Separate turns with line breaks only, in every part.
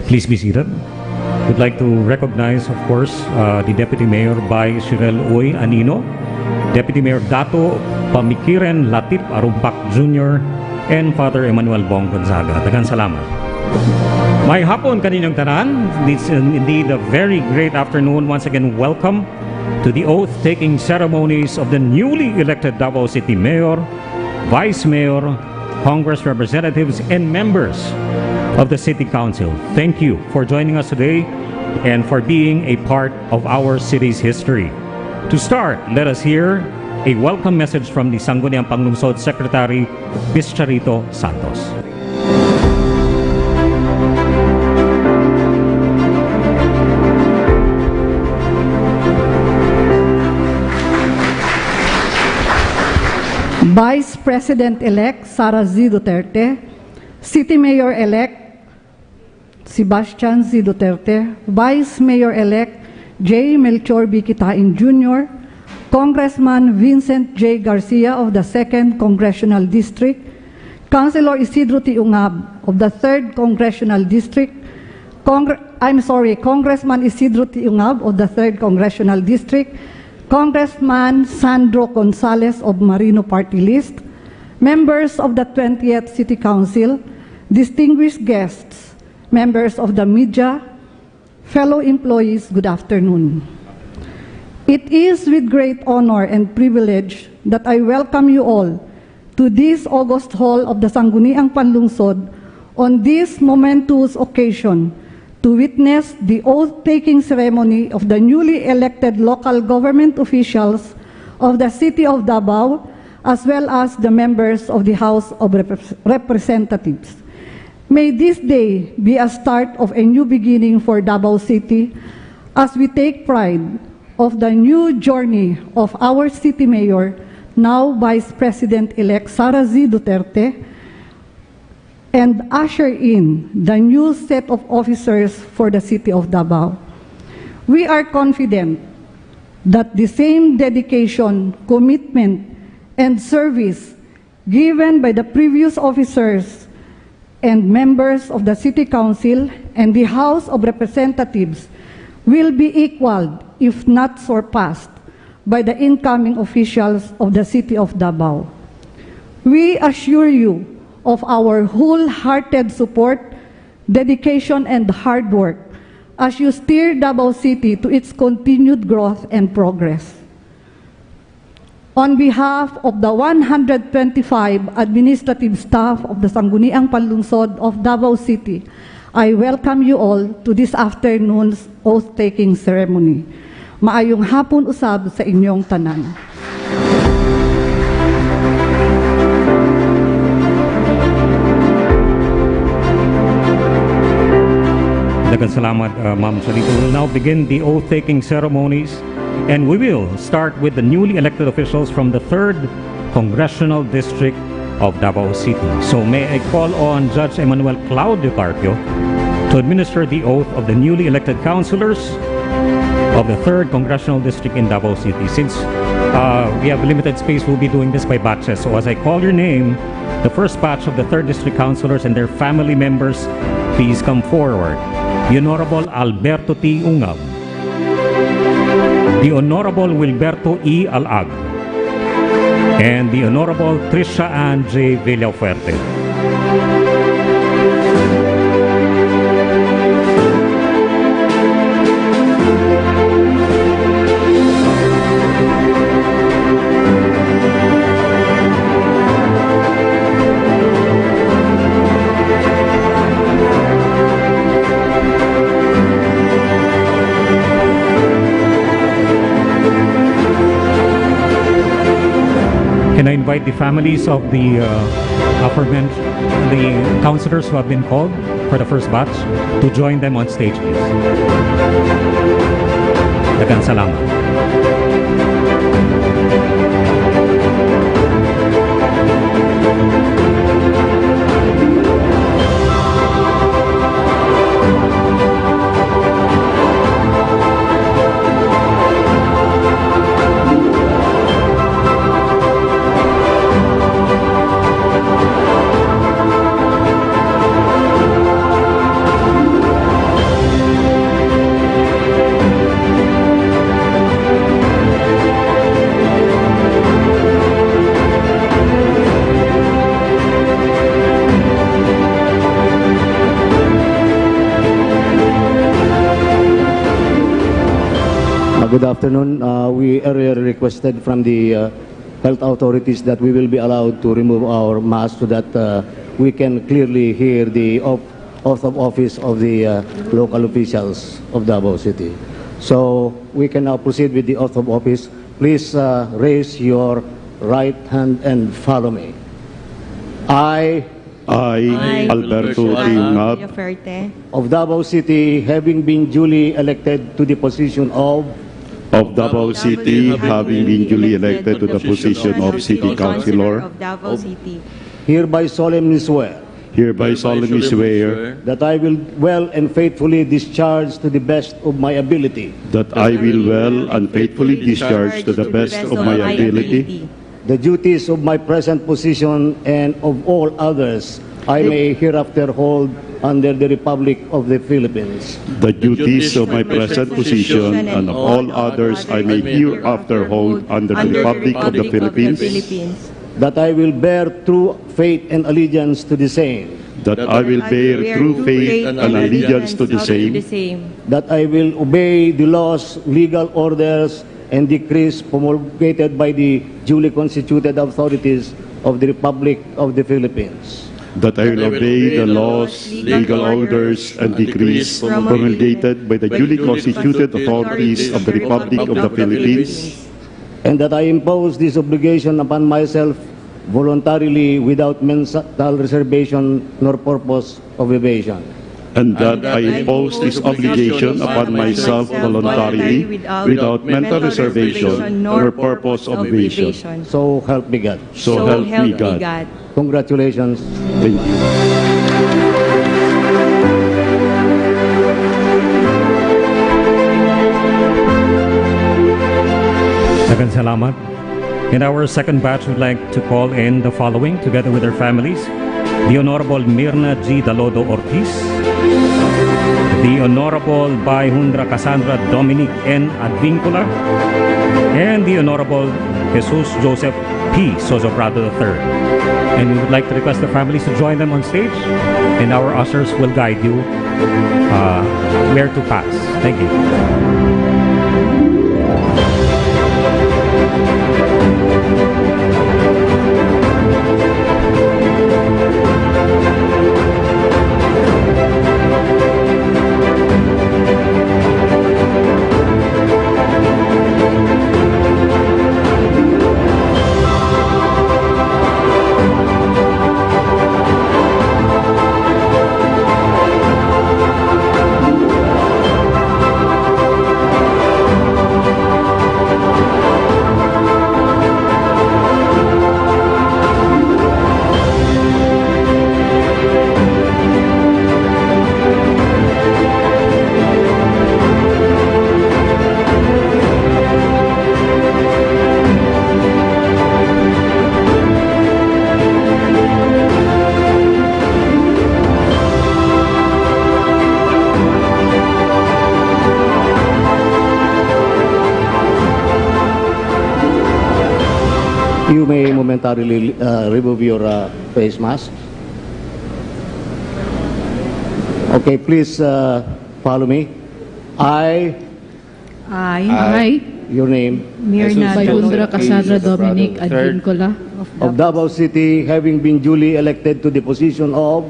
Please be seated. We'd like to recognize, of course, the Deputy Mayor by Shirel Uy Anino, Deputy Mayor Dato Pamikiren Latip Arumpak Jr., and Father Emmanuel Bong Gonzaga. Daghang salamat. May hapon kaninyong tanan. It's indeed a very great afternoon. Once again, welcome to the oath-taking ceremonies of the newly elected Davao City Mayor, Vice Mayor, Congress representatives, and members of the City Council. Thank you for joining us today and for being a part of our city's history. To start, let us hear a welcome message from the Sangguniang Panglungsod Secretary, Ms. Charito Santos.
Vice President-elect Sara Z. Duterte, City Mayor-elect Sebastian Z. Duterte, Vice Mayor-elect J. Melchor B. Kitain Jr., Congressman Vincent J. Garcia of the 2nd Congressional District, Councilor Isidro T. Ungab of the 3rd Congressional District, Congressman Isidro T. Ungab of the 3rd Congressional District, Congressman Sandro Gonzales of Marino Party List, members of the 20th City Council, distinguished guests, members of the media, fellow employees, good afternoon. It is with great honor and privilege that I welcome you all to this August Hall of the Sangguniang Panlungsod on this momentous occasion to witness the oath-taking ceremony of the newly elected local government officials of the City of Davao, as well as the members of the House of Representatives. May this day be a start of a new beginning for Davao City as we take pride of the new journey of our City Mayor, now Vice President-elect Sara Z. Duterte, and usher in the new set of officers for the City of Davao. We are confident that the same dedication, commitment, and service given by the previous officers and members of the City Council and the House of Representatives will be equaled, if not surpassed, by the incoming officials of the City of Davao. We assure you of our wholehearted support, dedication, and hard work as you steer Davao City to its continued growth and progress. On behalf of the 125 administrative staff of the Sangguniang Panlungsod of Davao City, I welcome you all to this afternoon's oath-taking ceremony. Maayong hapon usab sa inyong tanan.
Daghang salamat, Ma'am Charito. We will now begin the oath-taking ceremonies, and we will start with the newly elected officials from the 3rd Congressional District of Davao City. So may I call on Judge Emmanuel Claudio Carpio to administer the oath of the newly elected councilors of the 3rd Congressional District in Davao City. Since we have limited space, we'll be doing this by batches. So as I call your name, the first batch of the 3rd District councilors and their family members, please come forward. The Honorable Alberto T. Ungab, the Honorable Wilberto E. Alag, and the Honorable Tricia Ann J. Villafuerte. Can I invite the families of the the councilors who have been called for the first batch to join them on stage, please? Daghang salamat.
Good afternoon. We earlier requested from the health authorities that we will be allowed to remove our masks so that we can clearly hear the oath of office of the local officials of Davao City. So we can now proceed with the oath of office. Please raise your right hand and follow me. I,
Alberto Tiungab,
of Davao City, having been duly elected to the position of
Davao City, having been duly elected to the position of City Councilor,
of Davao City,
hereby solemnly swear
hereby solemnly swear
that I will well and faithfully discharge to the best of my ability
that I will well and faithfully discharge to the best of my ability
the duties of my present position and of all others I may hereafter hold under the Republic of the Philippines,
the duties of my present position and of all others I may hereafter hold under the Republic of the Philippines,
that I will bear true faith and allegiance to the same,
that I will bear true faith and allegiance to the same,
that I will obey the laws, legal orders, and decrees promulgated by the duly constituted authorities of the Republic of the Philippines,
that I will obey the laws, legal orders, and decrees promulgated by the duly constituted authorities of the Republic of the Philippines,
and that I impose this obligation upon myself voluntarily without mental reservation nor purpose of evasion,
and that I impose this obligation upon myself voluntarily without mental reservation nor purpose of evasion.
so help me God.
So help me God.
Congratulations.
Thank you.
Daghang salamat. In our second batch, we'd like to call in the following, together with their families: the Honorable Mirna G. Dalodo Ortiz, the Honorable Bayhundra Cassandra Dominic N. Advincula, and the Honorable Jesus Joseph P. Sozoprado III. And we would like to request the families to join them on stage, and our ushers will guide you where to pass. Thank you.
You may momentarily remove your face mask. Okay, please follow me. I, your name,
Mirna
Bayhundra Cassandra Dominic Advincula,
of Davao City, having been duly elected to the position of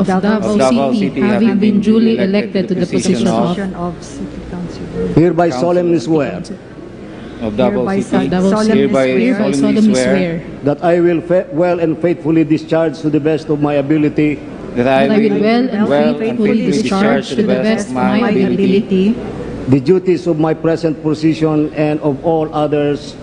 Davao City, having been duly elected to the position of
City Council.
hereby solemnly swear
of Davao City,
Davao City, hereby solemnly swear
that I will well and faithfully discharge to the best of my ability
that
that I will well and faithfully discharge to the best of my ability
the duties of my present position and of all others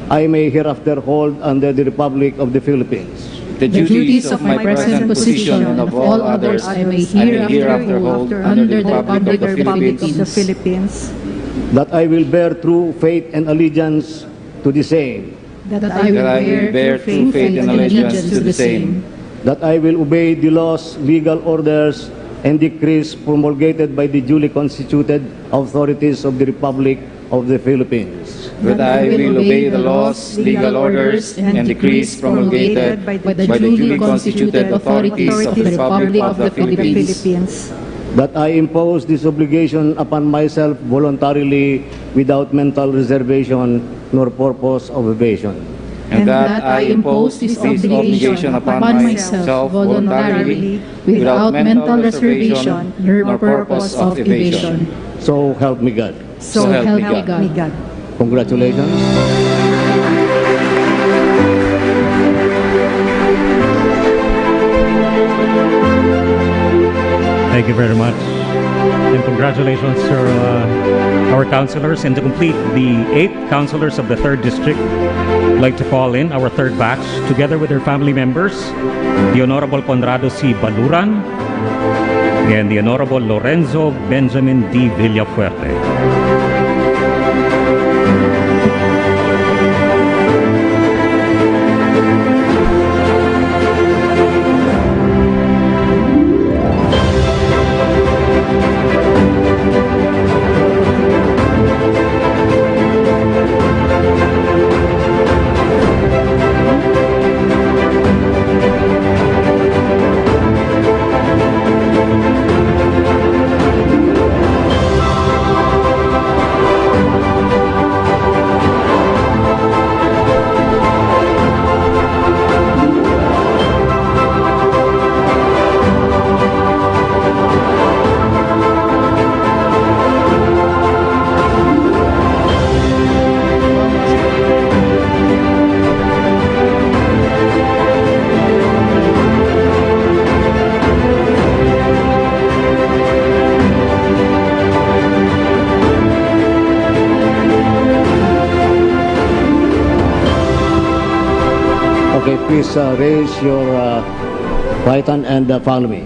I may hereafter hold under the Republic of the Philippines,
the duties of my present position and of all others I may hereafter hold under the Republic of the Philippines,
that I will bear true faith and allegiance to the same,
that I will bear true faith and allegiance to the same,
that I will obey the laws, legal orders, and decrees promulgated by the duly constituted authorities of the Republic of the Philippines,
that I will obey the laws, legal orders, and decrees promulgated by the duly constituted authorities of the Republic of the Philippines,
that I impose this obligation upon myself voluntarily without mental reservation nor purpose of evasion,
and that I impose this obligation upon myself voluntarily without mental reservation nor purpose of evasion.
so help me God.
So help me God.
Congratulations.
Thank you very much. And congratulations to our councilors. And to complete the 8 councilors of the 3rd District, I'd like to call in our 3rd batch, together with their family members, the Honorable Conrado C. Baluran and the Honorable Lorenzo Benjamin D. Villafuerte.
Okay, please raise your right hand and follow me.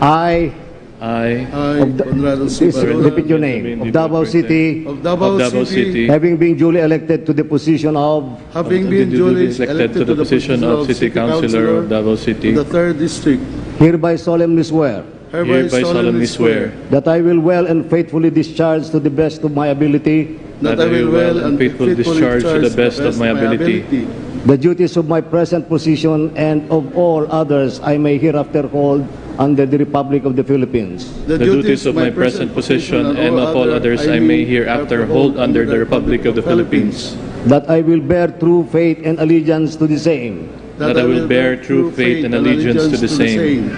I,
Conrado C.
please
Baluran,
repeat your name, of Davao City,
of Davao City,
having been duly elected to the position of
having been duly elected to the position of City Councilor of Davao City, the 3rd District,
hereby solemnly swear
hereby solemnly swear
that I will well and faithfully discharge to the best of my ability
that I will well and faithfully discharge to the best of my ability
the duties of my present position and of all others I may hereafter hold under the Republic of the Philippines,
the duties of my present position and of all others I may hereafter hold under the Republic of the Philippines,
that I will bear true faith and allegiance to the same,
that I will bear true faith and allegiance to the same,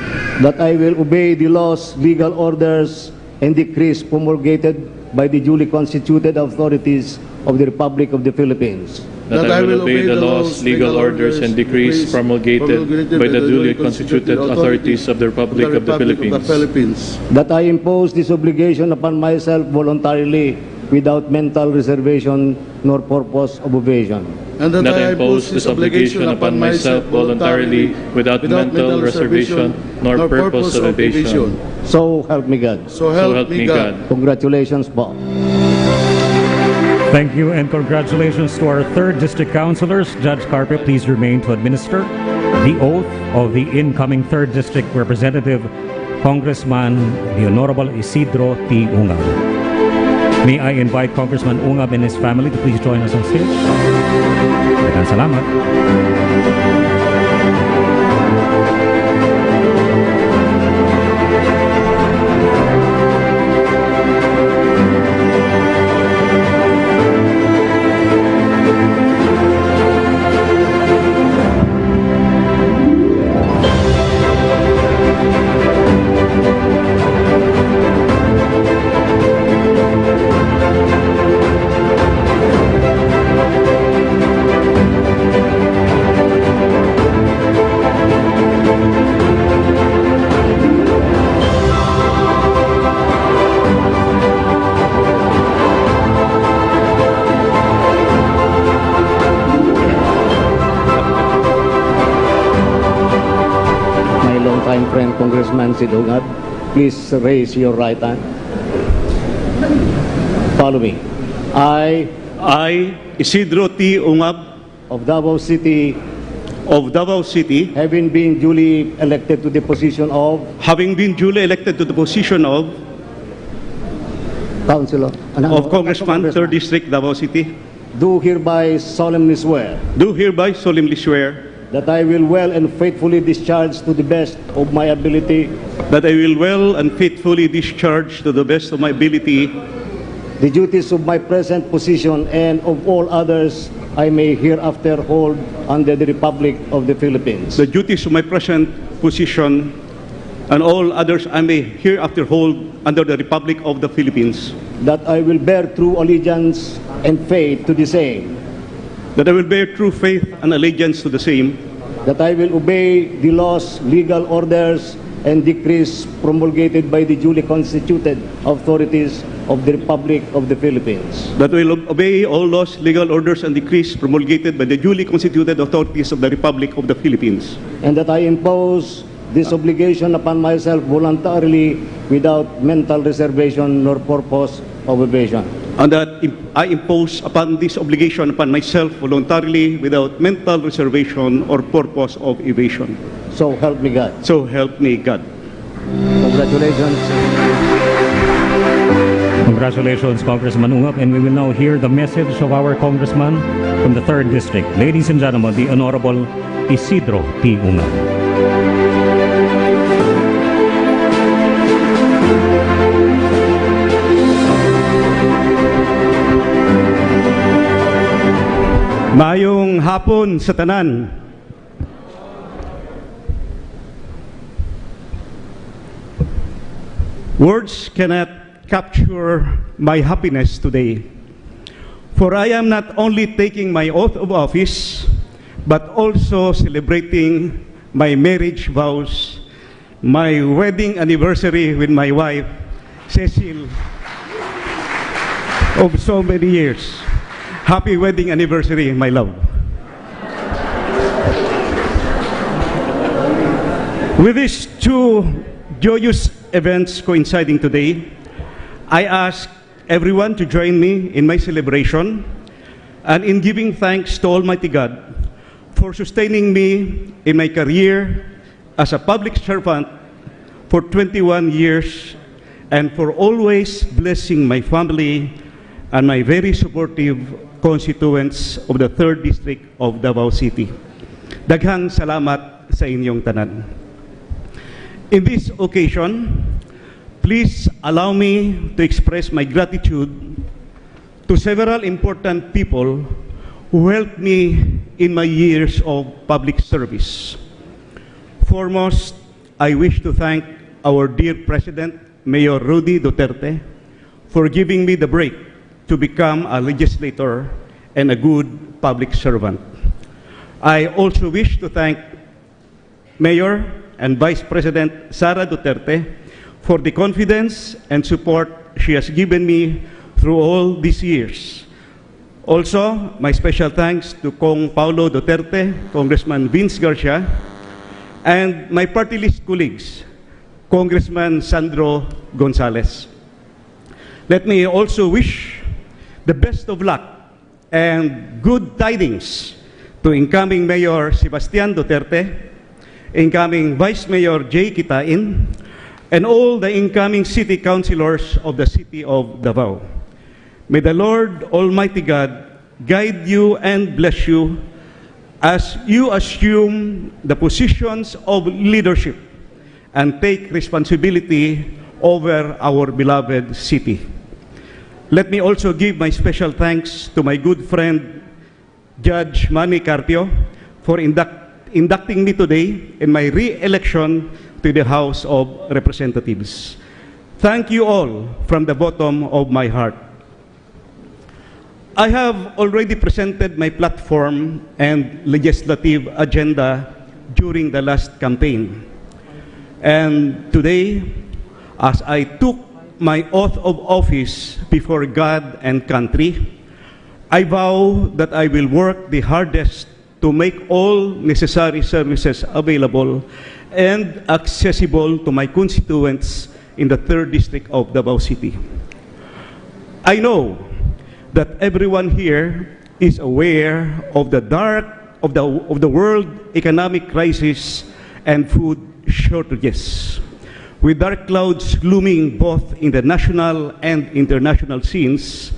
that I will obey the laws, legal orders, and decrees promulgated by the duly constituted authorities of the Republic of the Philippines,
that I will obey the laws, legal orders, and decrees promulgated by the duly constituted authorities of the Republic of the Philippines,
that I impose this obligation upon myself voluntarily without mental reservation nor purpose of evasion,
and that I impose this obligation upon myself voluntarily without mental reservation nor purpose of evasion.
so help me God.
So help me God.
Congratulations po.
Thank you and congratulations to our 3rd District Councilors. Judge Carpe, please remain to administer the oath of the incoming 3rd District Representative, Congressman the Honorable Isidro T. Ungab. May I invite Congressman Ungab and his family to please join us on stage. Maraming salamat.
Longtime friend Congressman Sid Ungab, please raise your right hand. Follow me. I,
Isidro T. Ungab,
of Davao City, having been duly elected to the position of Councilor
of Congressman, 3rd District, Davao City,
do hereby solemnly swear that I will well and faithfully discharge to the best of my ability
that I will well and faithfully discharge to the best of my ability
the duties of my present position and of all others I may hereafter hold under the Republic of the Philippines.
the duties of my present position and all others I may hereafter hold under the Republic of the Philippines,
That I will bear true allegiance and faith to the same.
that I will bear true faith and allegiance to the same,
That I will obey the laws, legal orders, and decrees promulgated by the duly constituted authorities of the Republic of the Philippines.
that I will obey all laws, legal orders, and decrees promulgated by the duly constituted authorities of the Republic of the Philippines,
And that I impose this obligation upon myself voluntarily without mental reservation nor purpose of evasion.
and that I impose upon this obligation upon myself voluntarily without mental reservation or purpose of evasion.
So help me God.
So help me God.
Congratulations.
Congratulations, Congressman Ungab, and we will now hear the message of our congressman from the 3rd District. Ladies and gentlemen, the Honorable Isidro P. Ungab.
Maayong hapon sa tanan. Words cannot capture my happiness today, for I am not only taking my oath of office, but also celebrating my marriage vows, my wedding anniversary with my wife, Cecil, of so many years. Happy wedding anniversary, my love. With these two joyous events coinciding today, I ask everyone to join me in my celebration and in giving thanks to Almighty God for sustaining me in my career as a public servant for 21 years and for always blessing my family and my very supportive constituents of the 3rd District of Davao City. Daghang salamat sa inyong tanan. In this occasion, please allow me to express my gratitude to several important people who helped me in my years of public service. Foremost, I wish to thank our dear President, Mayor Rodrigo Duterte, for giving me the break to become a legislator and a good public servant. I also wish to thank Mayor and Vice President Sara Duterte for the confidence and support she has given me through all these years. Also, my special thanks to Kong Paulo Duterte, Congressman Vince Garcia, and my party list colleagues, Congressman Sandro Gonzales. Let me also wish the best of luck and good tidings to incoming Mayor Sebastian Duterte, incoming Vice Mayor Jay Kitain, and all the incoming city councilors of the city of Davao. May the Lord Almighty God guide you and bless you as you assume the positions of leadership and take responsibility over our beloved city. Let me also give my special thanks to my good friend, Judge Manny Carpio, for inducting me today in my re-election to the House of Representatives. Thank you all from the bottom of my heart. I have already presented my platform and legislative agenda during the last campaign. And today, as I took my oath of office before God and country, I vow that I will work the hardest to make all necessary services available and accessible to my constituents in the 3rd District of Davao City. I know that everyone here is aware of the world economic crisis and food shortages. With dark clouds looming both in the national and international scenes,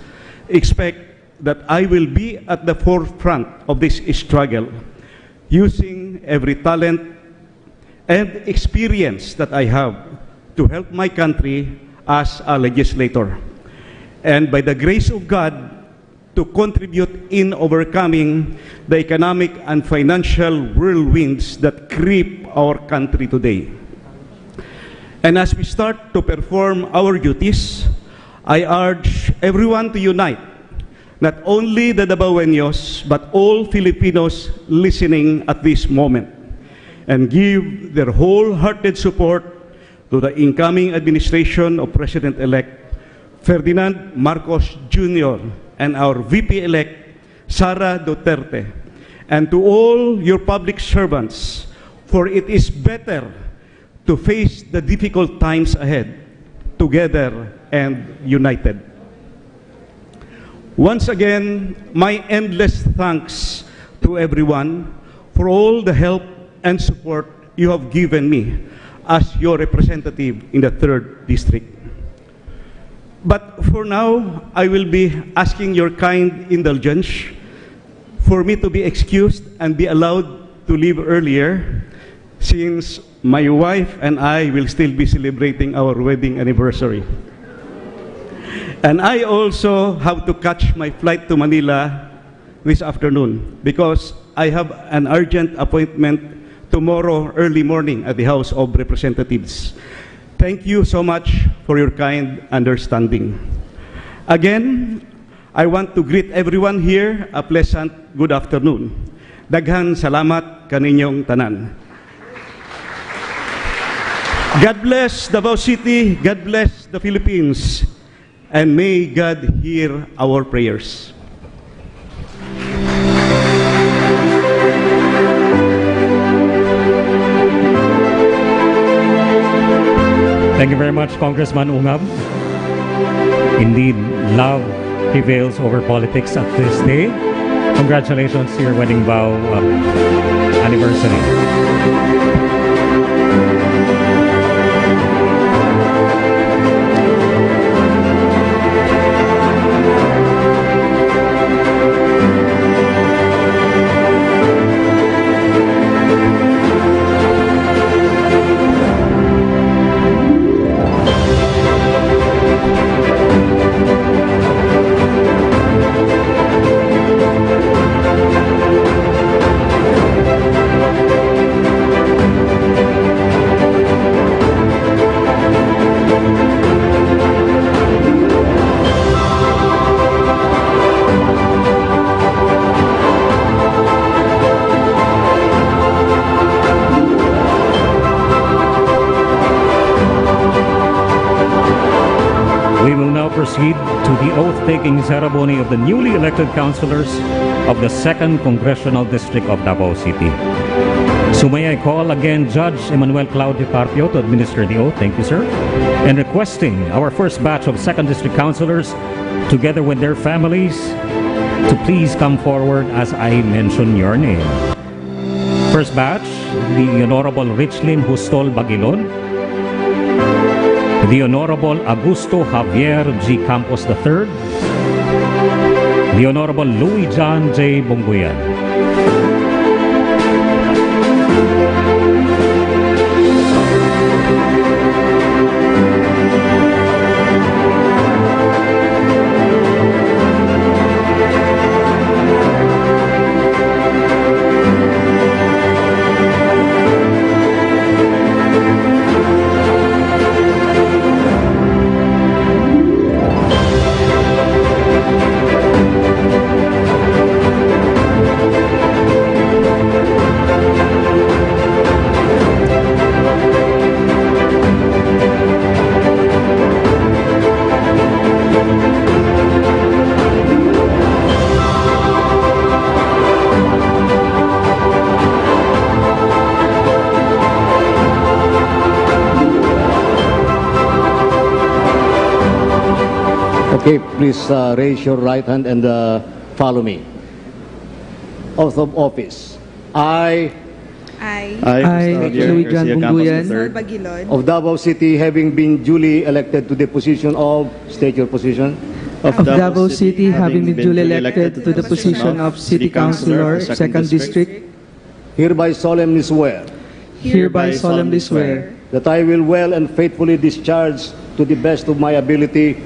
expect that I will be at the forefront of this struggle. using every talent and experience that I have to help my country as a legislator. And by the grace of God, to contribute in overcoming the economic and financial whirlwinds that creep our country today. And as we start to perform our duties, I urge everyone to unite, not only the Davaoenos, but all Filipinos listening at this moment, and give their wholehearted support to the incoming administration of President-elect Ferdinand Marcos Jr. and our VP-elect Sara Duterte, and to all your public servants, for it is better to face the difficult times ahead together and united. Once again, my endless thanks to everyone for all the help and support you have given me as your representative in the 3rd District. But for now, I will be asking your kind indulgence for me to be excused and be allowed to leave earlier, since my wife and I will still be celebrating our wedding anniversary. And I also have to catch my flight to Manila this afternoon because I have an urgent appointment tomorrow early morning at the House of Representatives. Thank you so much for your kind understanding. Again, I want to greet everyone here a pleasant good afternoon. Daghan salamat kaninyong tanan. God bless Davao City, God bless the Philippines, and may God hear our prayers.
Thank you very much, Congressman Ungab. Indeed, love prevails over politics at this day. Congratulations to your wedding vow anniversary. Proceed to the oath-taking ceremony of the newly elected councilors of the 2nd Congressional District of Davao City. So may I call again Judge Emmanuel Claudio Carpio to administer the oath. Thank you, sir. And requesting our first batch of 2nd District councilors, together with their families, to please come forward as I mention your name. First batch, the Honorable Richlin Hustol Bagilon, the Honorable Augusto Javier G. Campos III, the Honorable Louis John J. Bongguyan.
Okay, please raise your right hand and follow me. Oath of office. I,
Louis John Bongguyan,
of Davao City, having been duly elected to the position of, state your position,
of Davao City, having been duly elected to the position of City Councilor, 2nd District,
hereby solemnly swear
hereby solemnly swear
that I will well and faithfully discharge to the best of my ability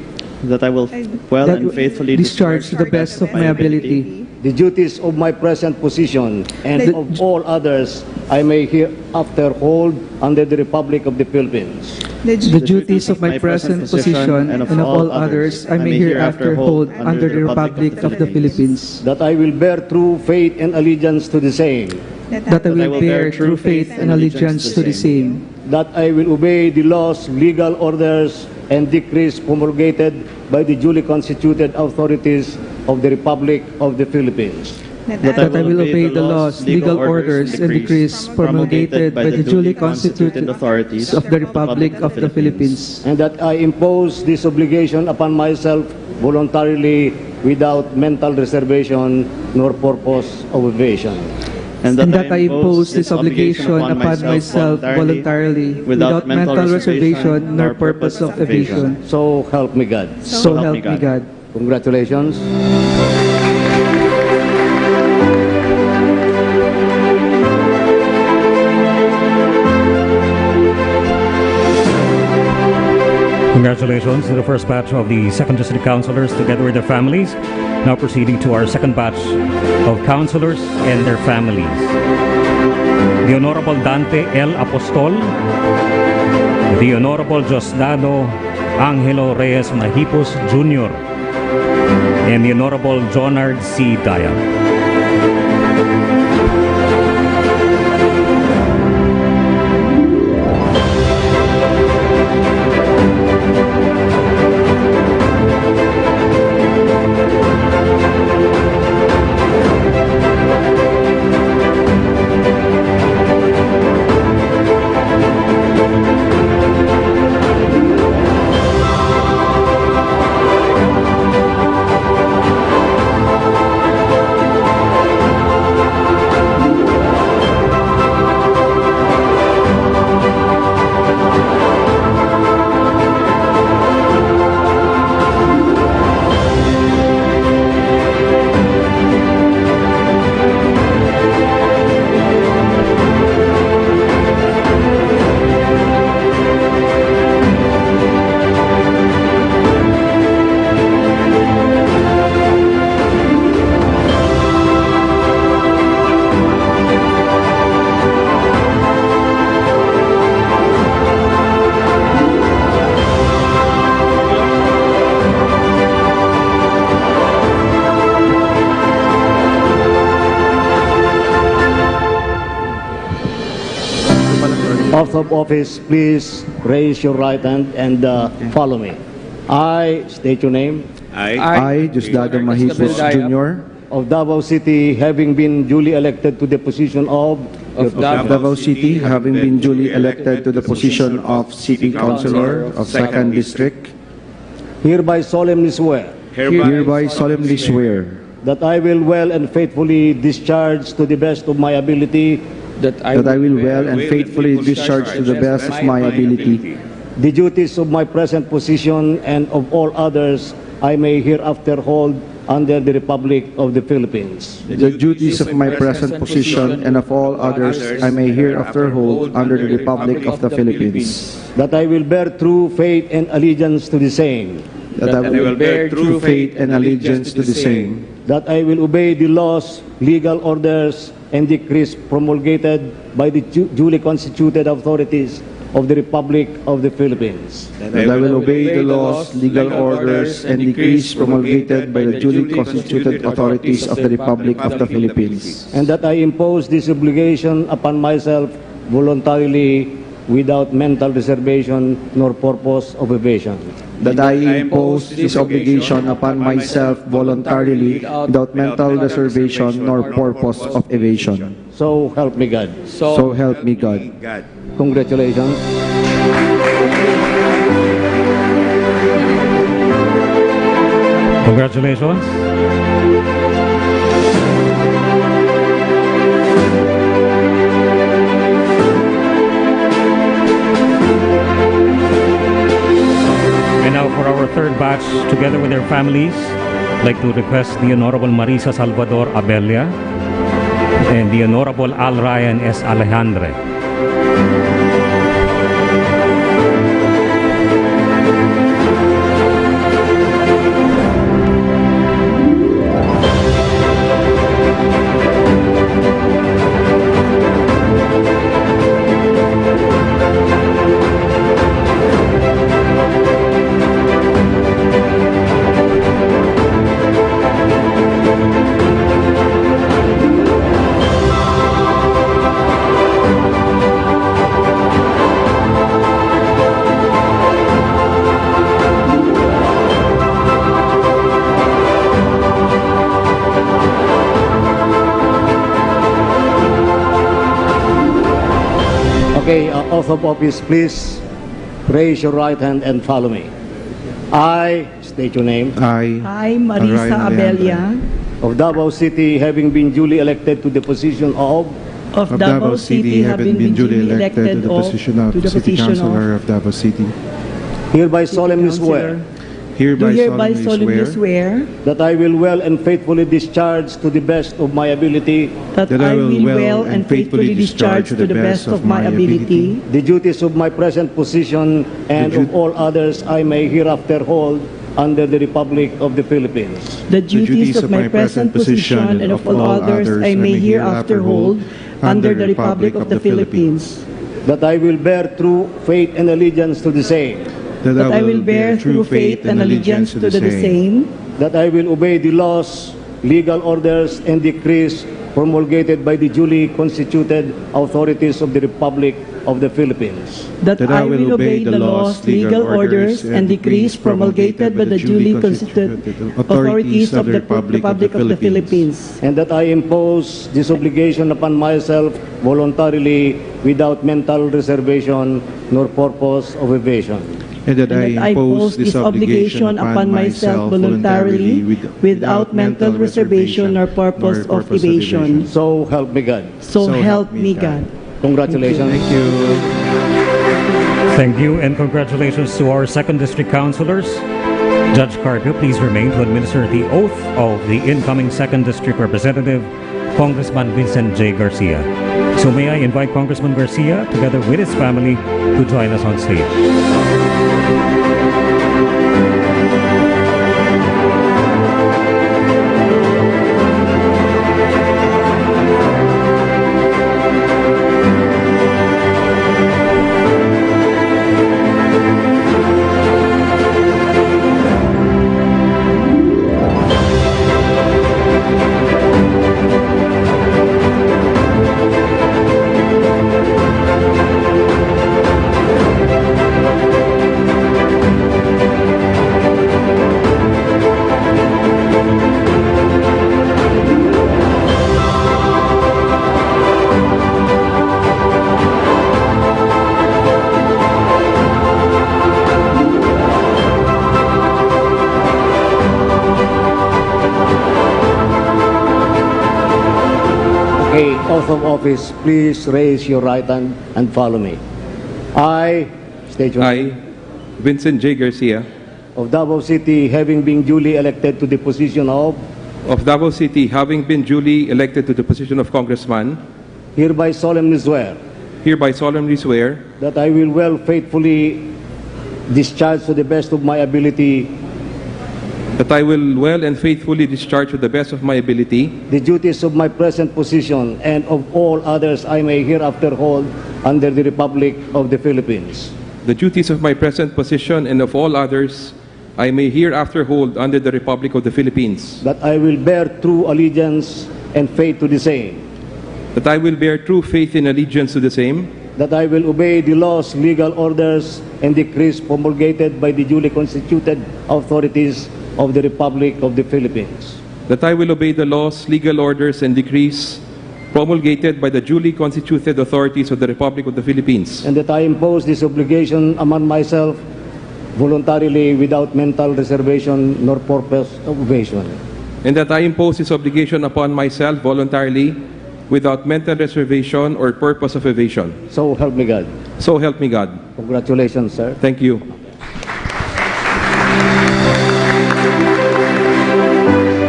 that I will well and faithfully
discharge to the best of my ability
the duties of my present position and of all others I may hereafter hold under the Republic of the Philippines.
the duties of my present position and of all others I may hereafter hold under the Republic of the Philippines,
That I will bear true faith and allegiance to the same.
that I will bear true faith and allegiance to the same,
That I will obey the laws, legal orders, and decrees promulgated by the duly constituted authorities of the Republic of the Philippines.
that I will obey the laws, legal orders, and decrees promulgated by the duly constituted authorities of the Republic of the Philippines,
And that I impose this obligation upon myself voluntarily without mental reservation nor purpose of evasion.
and that I impose this obligation upon myself voluntarily without mental reservation nor purpose of evasion.
So help me God.
So help me God.
Congratulations.
Congratulations to the first batch of the 2nd District Councilors together with their families. Now proceeding to our second batch of councilors and their families. The Honorable Dante L. Apostol, the Honorable Diosdado Angelo Reyes Mahipos Jr., and the Honorable Jonard C. Daya.
Oath of office, please raise your right hand and follow me. I state your name.
I, Diosdado Mahipos Jr.
Of Davao City, having been duly elected to the position of
Davao City, having been duly elected to the position of City Councilor of 2nd District,
hereby solemnly swear
hereby solemnly swear
that I will well and faithfully discharge to the best of my ability
that I will well and faithfully discharge to the best of my ability
the duties of my present position and of all others I may hereafter hold under the Republic of the Philippines.
the duties of my present position and of all others I may hereafter hold under the Republic of the Philippines,
That I will bear true faith and allegiance to the same.
that I will bear true faith and allegiance to the same,
That I will obey the laws, legal orders, and decrees promulgated by the duly constituted authorities of the Republic of the Philippines.
that I will obey the laws, legal orders, and decrees promulgated by the duly constituted authorities of the Republic of the Philippines,
And that I impose this obligation upon myself voluntarily without mental reservation nor purpose of evasion.
that I impose this obligation upon myself voluntarily without mental reservation nor purpose of evasion.
So help me God.
So help me God.
Congratulations.
Congratulations. And now for our third batch, together with their families, I'd like to request the Honorable Marisa Salvador Abella, and the Honorable Al Ryan S. Alejandre.
Okay, oath of office, please raise your right hand and follow me. I state your name.
I,
Marisa
Ryan
Abella,
Of Davao City, having been duly elected to the position of
of Davao City, having been duly elected
to the position of City Councilor of Davao City,
hereby solemnly swear
hereby solemnly swear
that I will well and faithfully discharge to the best of my ability
that I will well and faithfully discharge to the best of my ability
the duties of my present position and of all others I may hereafter hold under the Republic of the Philippines.
the duties of my present position and of all others I may hereafter hold under the Republic of the Philippines,
That I will bear true faith and allegiance to the same.
that I will bear true faith and allegiance to the same,
That I will obey the laws, legal orders, and decrees promulgated by the duly constituted authorities of the Republic of the Philippines.
that I will obey the laws, legal orders, and decrees promulgated by the duly constituted authorities of the Republic of the Philippines,
And that I impose this obligation upon myself voluntarily without mental reservation nor purpose of evasion.
and that I impose this obligation upon myself voluntarily
without mental reservation or purpose of evasion.
So help me God.
So help me God.
Congratulations.
Thank you.
Thank you, and congratulations to our 2nd District Councilors. Judge Carpio, please remain to administer the oath of the incoming 2nd District Representative, Congressman Vincent J. Garcia. So may I invite Congressman Garcia, together with his family, to join us on stage.
Okay, oath of office, please raise your right hand and follow me. I state your name.
Vincent J. Garcia,
Of Davao City, having been duly elected to the position of
Davao City, having been duly elected to the position of Congressman,
hereby solemnly swear
hereby solemnly swear
that I will well faithfully discharge to the best of my ability
that I will well and faithfully discharge to the best of my ability
the duties of my present position and of all others I may hereafter hold under the Republic of the Philippines.
the duties of my present position and of all others I may hereafter hold under the Republic of the Philippines,
That I will bear true allegiance and faith to the same.
that I will bear true faith and allegiance to the same,
That I will obey the laws, legal orders, and decrees promulgated by the duly constituted authorities of the Republic of the Philippines.
that I will obey the laws, legal orders, and decrees promulgated by the duly constituted authorities of the Republic of the Philippines,
And that I impose this obligation upon myself voluntarily without mental reservation nor purpose of evasion.
and that I impose this obligation upon myself voluntarily without mental reservation or purpose of evasion.
So help me God.
So help me God.
Congratulations, sir.
Thank you.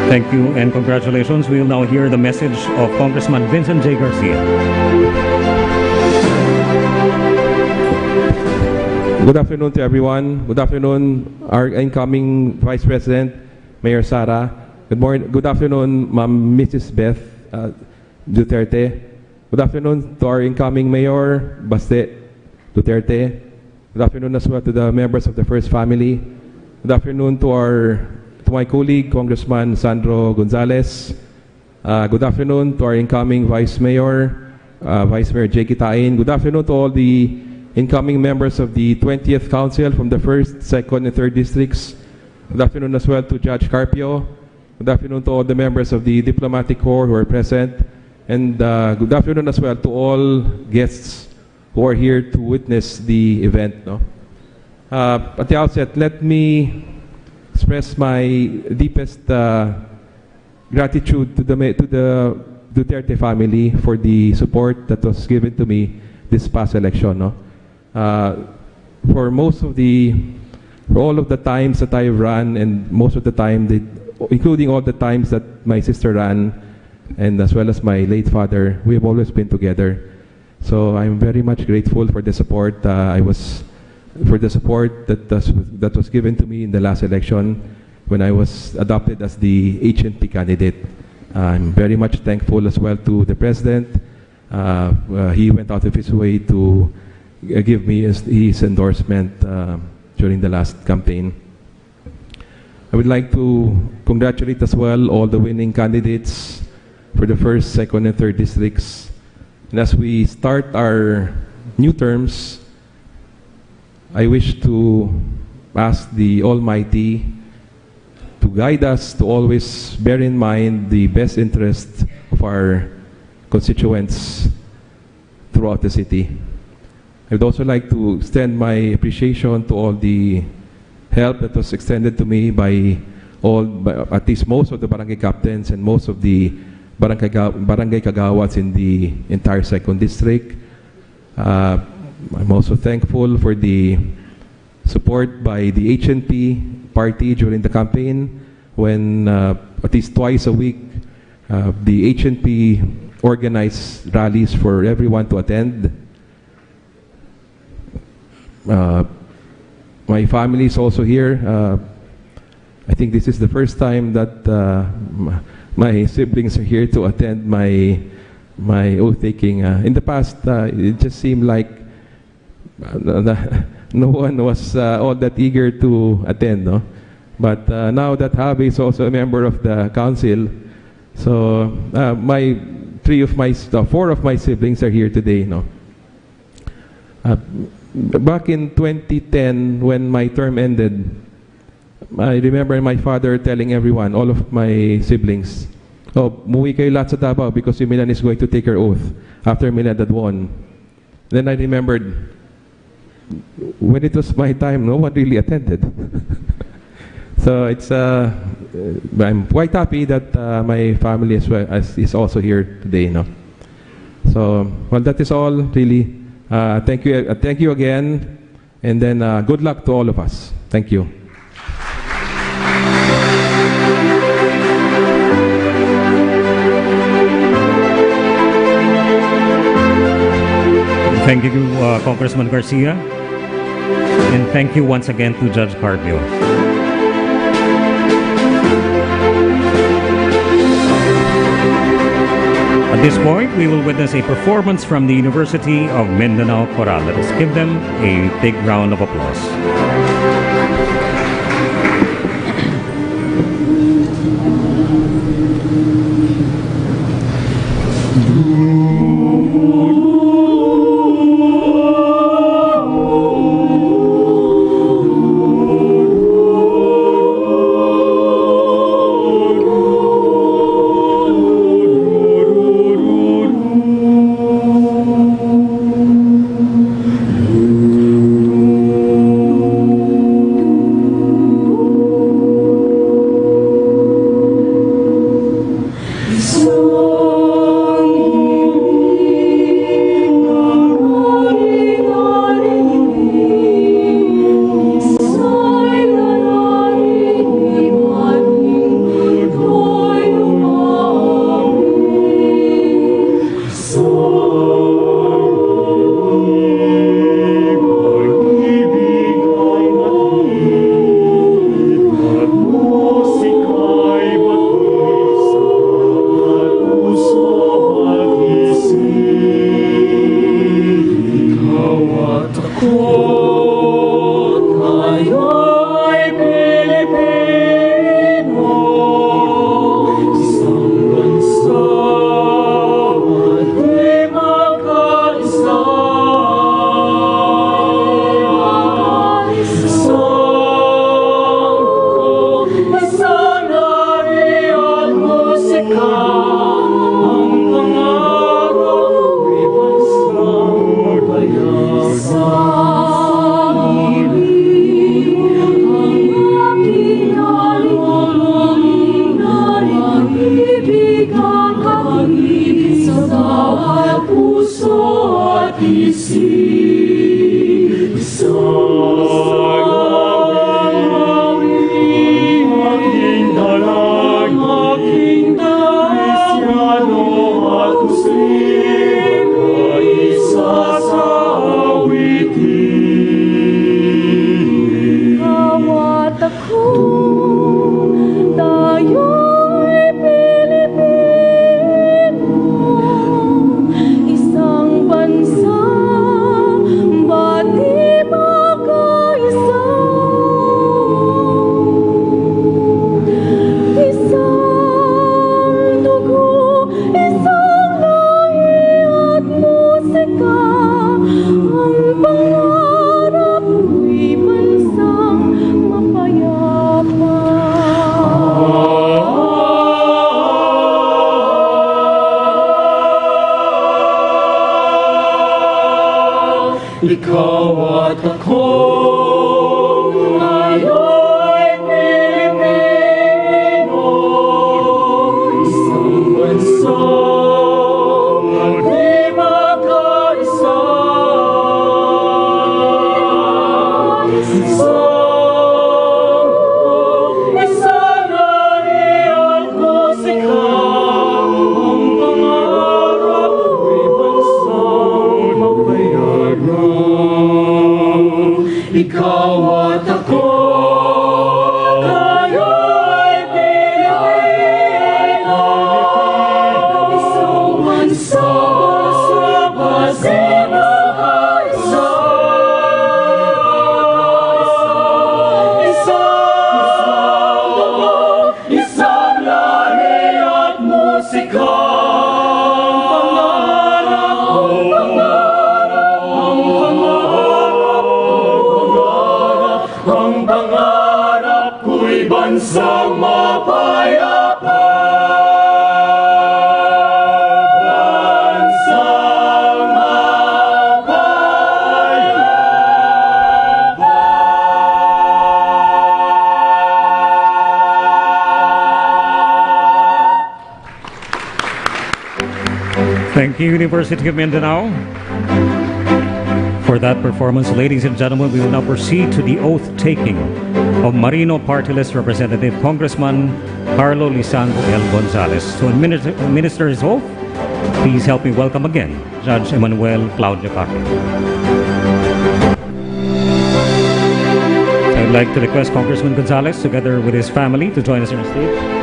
Thank you and congratulations. We will now hear the message of Congressman Vincent J. Garcia.
Good afternoon to everyone. Good afternoon, our incoming Vice President, Mayor Sara. Good afternoon, Ma'am Mrs. Beth Duterte. Good afternoon to our incoming Mayor, Baste Duterte. Good afternoon as well to the members of the First Family. Good afternoon to my colleague, Congressman Sandro Gonzales. Good afternoon to our incoming Vice Mayor, Vice Mayor Jay Kitain. Good afternoon to all the incoming members of the 20th Council from the 1st, 2nd, and 3rd Districts. Good afternoon as well to Judge Carpio. Good afternoon to all the members of the Diplomatic Corps who are present. And good afternoon as well to all guests who are here to witness the event. No? At the outset, let me express my deepest gratitude to the Duterte family for the support that was given to me this past election. No? For all of the times that I've run, and most of the time, including all the times that my sister ran, and as well as my late father, we have always been together. So I'm very much grateful for the support that was given to me in the last election when I was adopted as the HNP candidate. I'm very much thankful as well to the President. He went out of his way to give me his endorsement during the last campaign. I would like to congratulate as well all the winning candidates for the 1st, 2nd, and 3rd Districts. And as we start our new terms, I wish to ask the Almighty to guide us to always bear in mind the best interest of our constituents throughout the city. I would also like to extend my appreciation to all the help that was extended to me by at least most of the barangay captains and most of the barangay kagawats in the entire 2nd District. I'm also thankful for the support by the HNP party during the campaign when at least twice a week the HNP organized rallies for everyone to attend. My family is also here. I think this is the first time that my siblings are here to attend my oath-taking. In the past, it just seemed like no one was all that eager to attend. No? But now that Javi is also a member of the council, so four of my siblings are here today. No? Back in 2010, when my term ended, I remember my father telling everyone, all of my siblings, "Oh, muwi kayo lahat sa Davao because si Milan is going to take her oath after Milan had won." Then I remembered, when it was my time, no one really attended. So it's I'm quite happy that my family as well is also here today. No, so well, that is all really. Thank you again, and then good luck to all of us. Thank you.
Thank you, Congressman Garcia, and thank you once again to Judge Carpio. At this point, we will witness a performance from the University of Mindanao Choral. Let us give them a big round of applause.
tayo'y Pilipino, isang bansa, ba't di magkaisa? Isang dugo, isang lahi at musika, ang pangarap ko'y bansang mapayapa. Ikaw at ako ngayo'y Pilipino, isang bansa, di magkaisa. Isang lahi at musika, ang pangarap ko'y bansang mapayapa. Ikaw at ako, ngayo'y Pilipino, isang bansa, di magkaisa. Isang dugo, isang lahi at musika, ang pangarap ko'y bansang mapayapa. Bansang mapayapa.
Thank you, University of Mindanao, for that performance. Ladies and gentlemen, we will now proceed to the oath-taking of Marino Party List Representative Congressman Carlo Lisandro L. Gonzales. To administer his oath, please help me welcome again Judge Emmanuel Claudia Carpio. I'd like to request Congressman Gonzales, together with his family, to join us on the stage.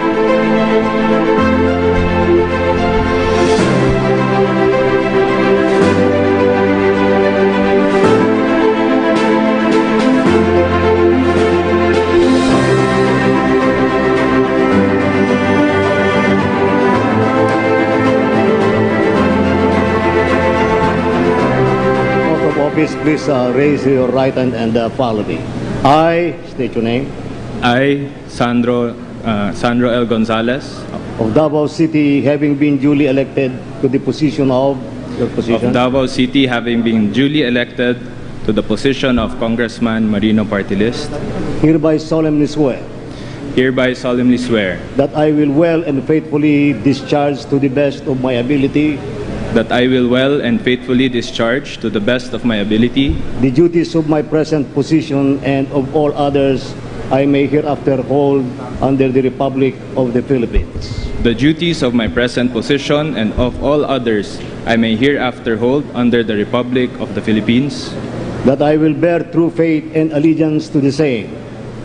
Please raise your right hand and follow me. I state your name.
I, Sandro L. Gonzales,
Of Davao City, having been duly elected to the position of your position.
of Davao City, having been duly elected to the position of Congressman Marino Party List,
Hereby solemnly swear that I will well and faithfully discharge to the best of my ability
that I will well and faithfully discharge to the best of my ability
the duties of my present position and of all others I may hereafter hold under the Republic of the Philippines.
the duties of my present position and of all others I may hereafter hold under the Republic of the Philippines,
That I will bear true faith and allegiance to the same.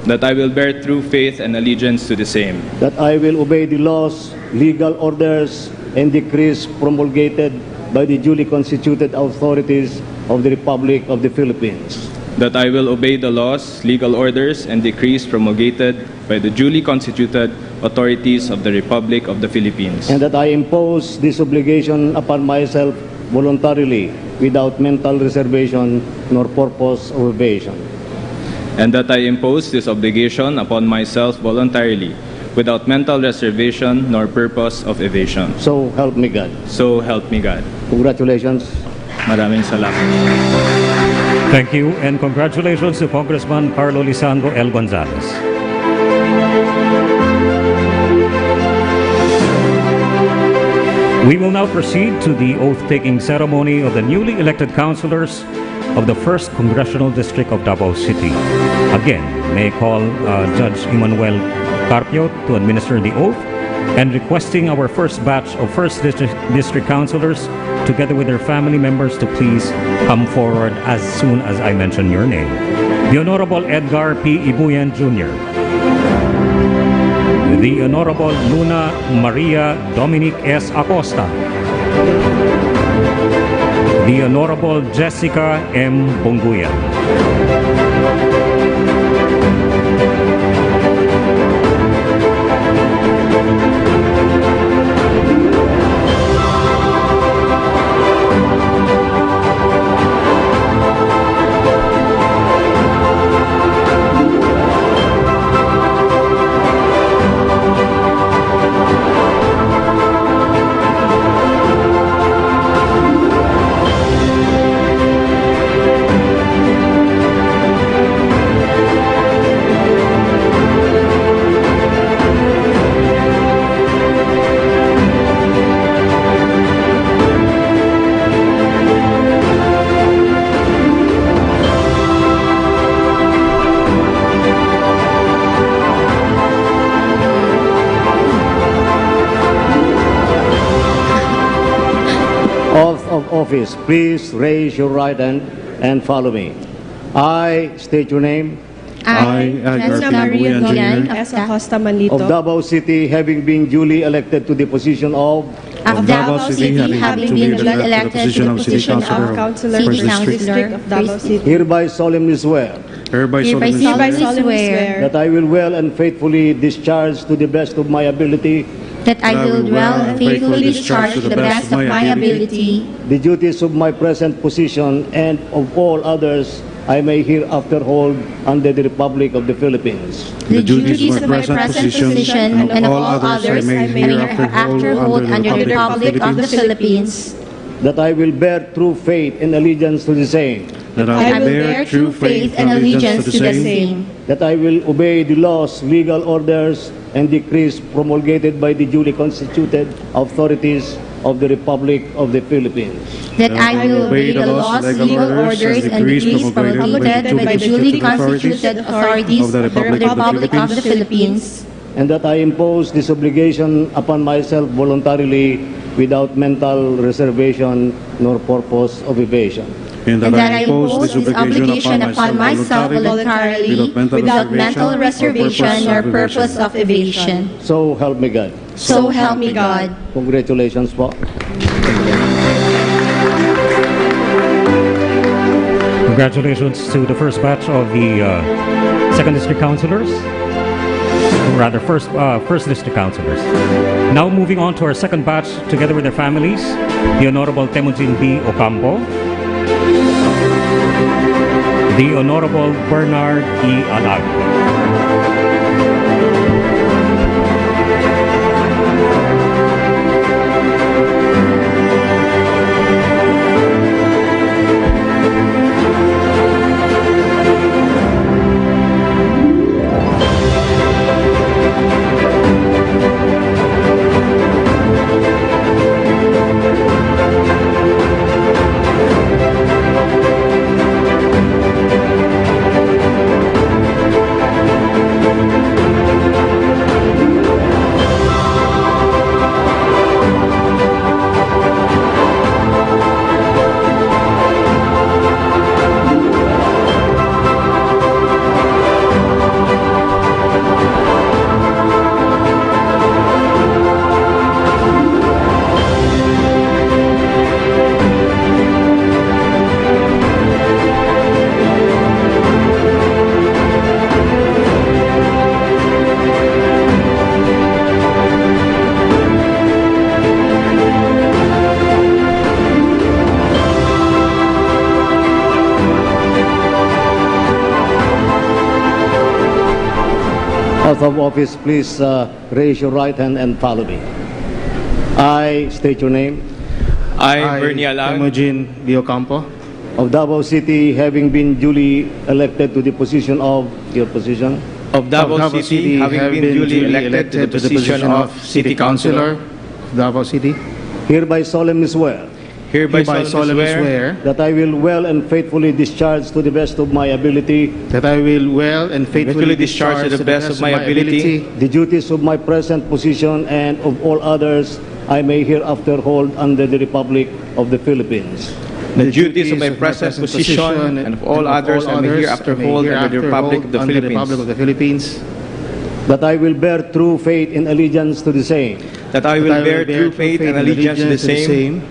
that I will bear true faith and allegiance to the same,
That I will obey the laws, legal orders, and decrees promulgated by the duly constituted authorities of the Republic of the Philippines.
that I will obey the laws, legal orders, and decrees promulgated by the duly constituted authorities of the Republic of the Philippines,
And that I impose this obligation upon myself voluntarily, without mental reservation nor purpose of evasion.
and that I impose this obligation upon myself voluntarily, without mental reservation nor purpose of evasion.
So help me God.
So help me God.
Congratulations.
Maraming salamat.
Thank you, and congratulations to Congressman Carlo Lisandro L. Gonzales. We will now proceed to the oath-taking ceremony of the newly elected councilors of the 1st Congressional District of Davao City. Again, may I call Judge Emmanuel Carpio to administer the oath, and requesting our first batch of 1st District councilors, together with their family members, to please come forward as soon as I mention your name. The Honorable Edgar P. Ibuyan Jr. The Honorable Luna Maria Dominic S. Acosta. The Honorable Jessica M. Bonguya.
Oath of office. Please raise your right hand and follow me. I state your name.
I, Edgar P. Ibuyan S. Acosta Manlito,
Of Davao City, having been duly elected to the position of
Davao City, having been duly elected to the position of
Councilor
City
for the District
Councilor,
of Davao City,
hereby solemnly swear
hereby solemnly swear
that I will well and faithfully discharge to the best of my ability
that I will well and faithfully discharge to the best of my ability
the duties of my present position and of all others I may hereafter hold under the Republic of the Philippines.
the duties of my present position and of all others I may hereafter hold under the Republic of the Philippines,
That I will bear true faith and allegiance to the same.
that I will bear true faith and allegiance to the same,
That I will obey the laws, legal orders, and decrees promulgated by the duly constituted authorities of the Republic of the Philippines.
that I will obey the laws, legal orders, and decrees promulgated by the duly constituted authorities of the Republic of the Philippines,
And that I impose this obligation upon myself voluntarily without mental reservation nor purpose of evasion.
and that I impose this obligation upon myself voluntarily without mental reservation or purpose of evasion.
So help me God.
So help me God.
Congratulations po.
Congratulations to the first batch of the second district councilors, rather first district councilors. Now moving on to our second batch together with their families, the Honorable Temujin B. Ocampo, the Honorable Bernard E. Alag.
Oath of office, please raise your right hand and follow me. I state your name.
I, Bernie Alang,
Temujin B. Ocampo,
Of Davao City, having been duly elected to the position of your position.
of Davao City, having been duly elected to the position of City Councilor,
Davao City,
Hereby solemnly swear
hereby solemnly swear
that I will well and faithfully discharge to the best of my ability
that I will well and faithfully
discharge to the best of my ability
the duties of my present position and of all others I may hereafter hold under the Republic of the Philippines.
the duties of my present position and of all others I may hereafter hold under the Republic of the Philippines.
That I will bear true faith and allegiance to the same.
That I will bear true faith and allegiance to the same.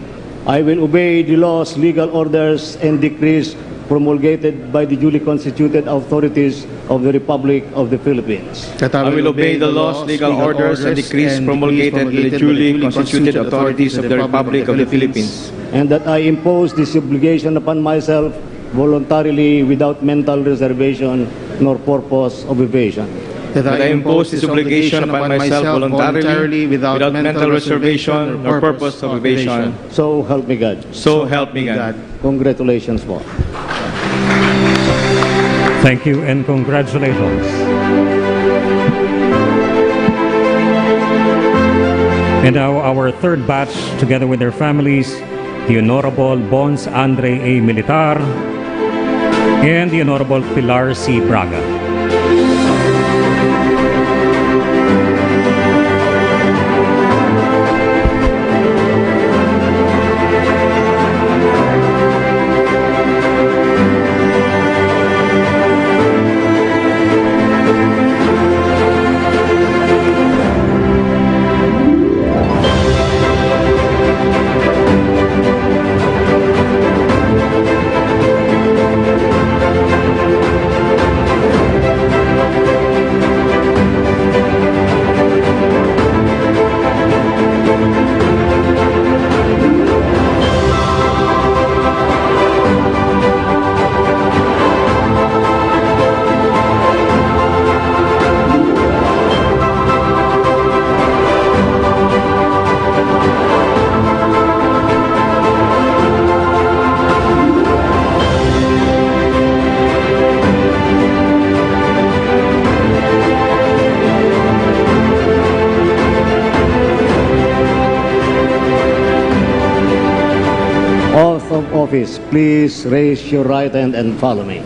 I will obey the laws, legal orders, and decrees promulgated by the duly constituted authorities of the Republic of the Philippines.
That I will obey the laws, legal orders, and decrees promulgated by the duly constituted authorities of the Republic of the Philippines.
And that I impose this obligation upon myself voluntarily without mental reservation nor purpose of evasion.
That I impose this obligation upon myself voluntarily without mental reservation nor purpose of evasion.
So help me God.
So help me God.
Congratulations po.
Thank you and congratulations. And now our third batch, together with their families, the Honorable Bons Andre A. Militar and the Honorable Pilar C. Braga.
Office, please raise your right hand and follow me.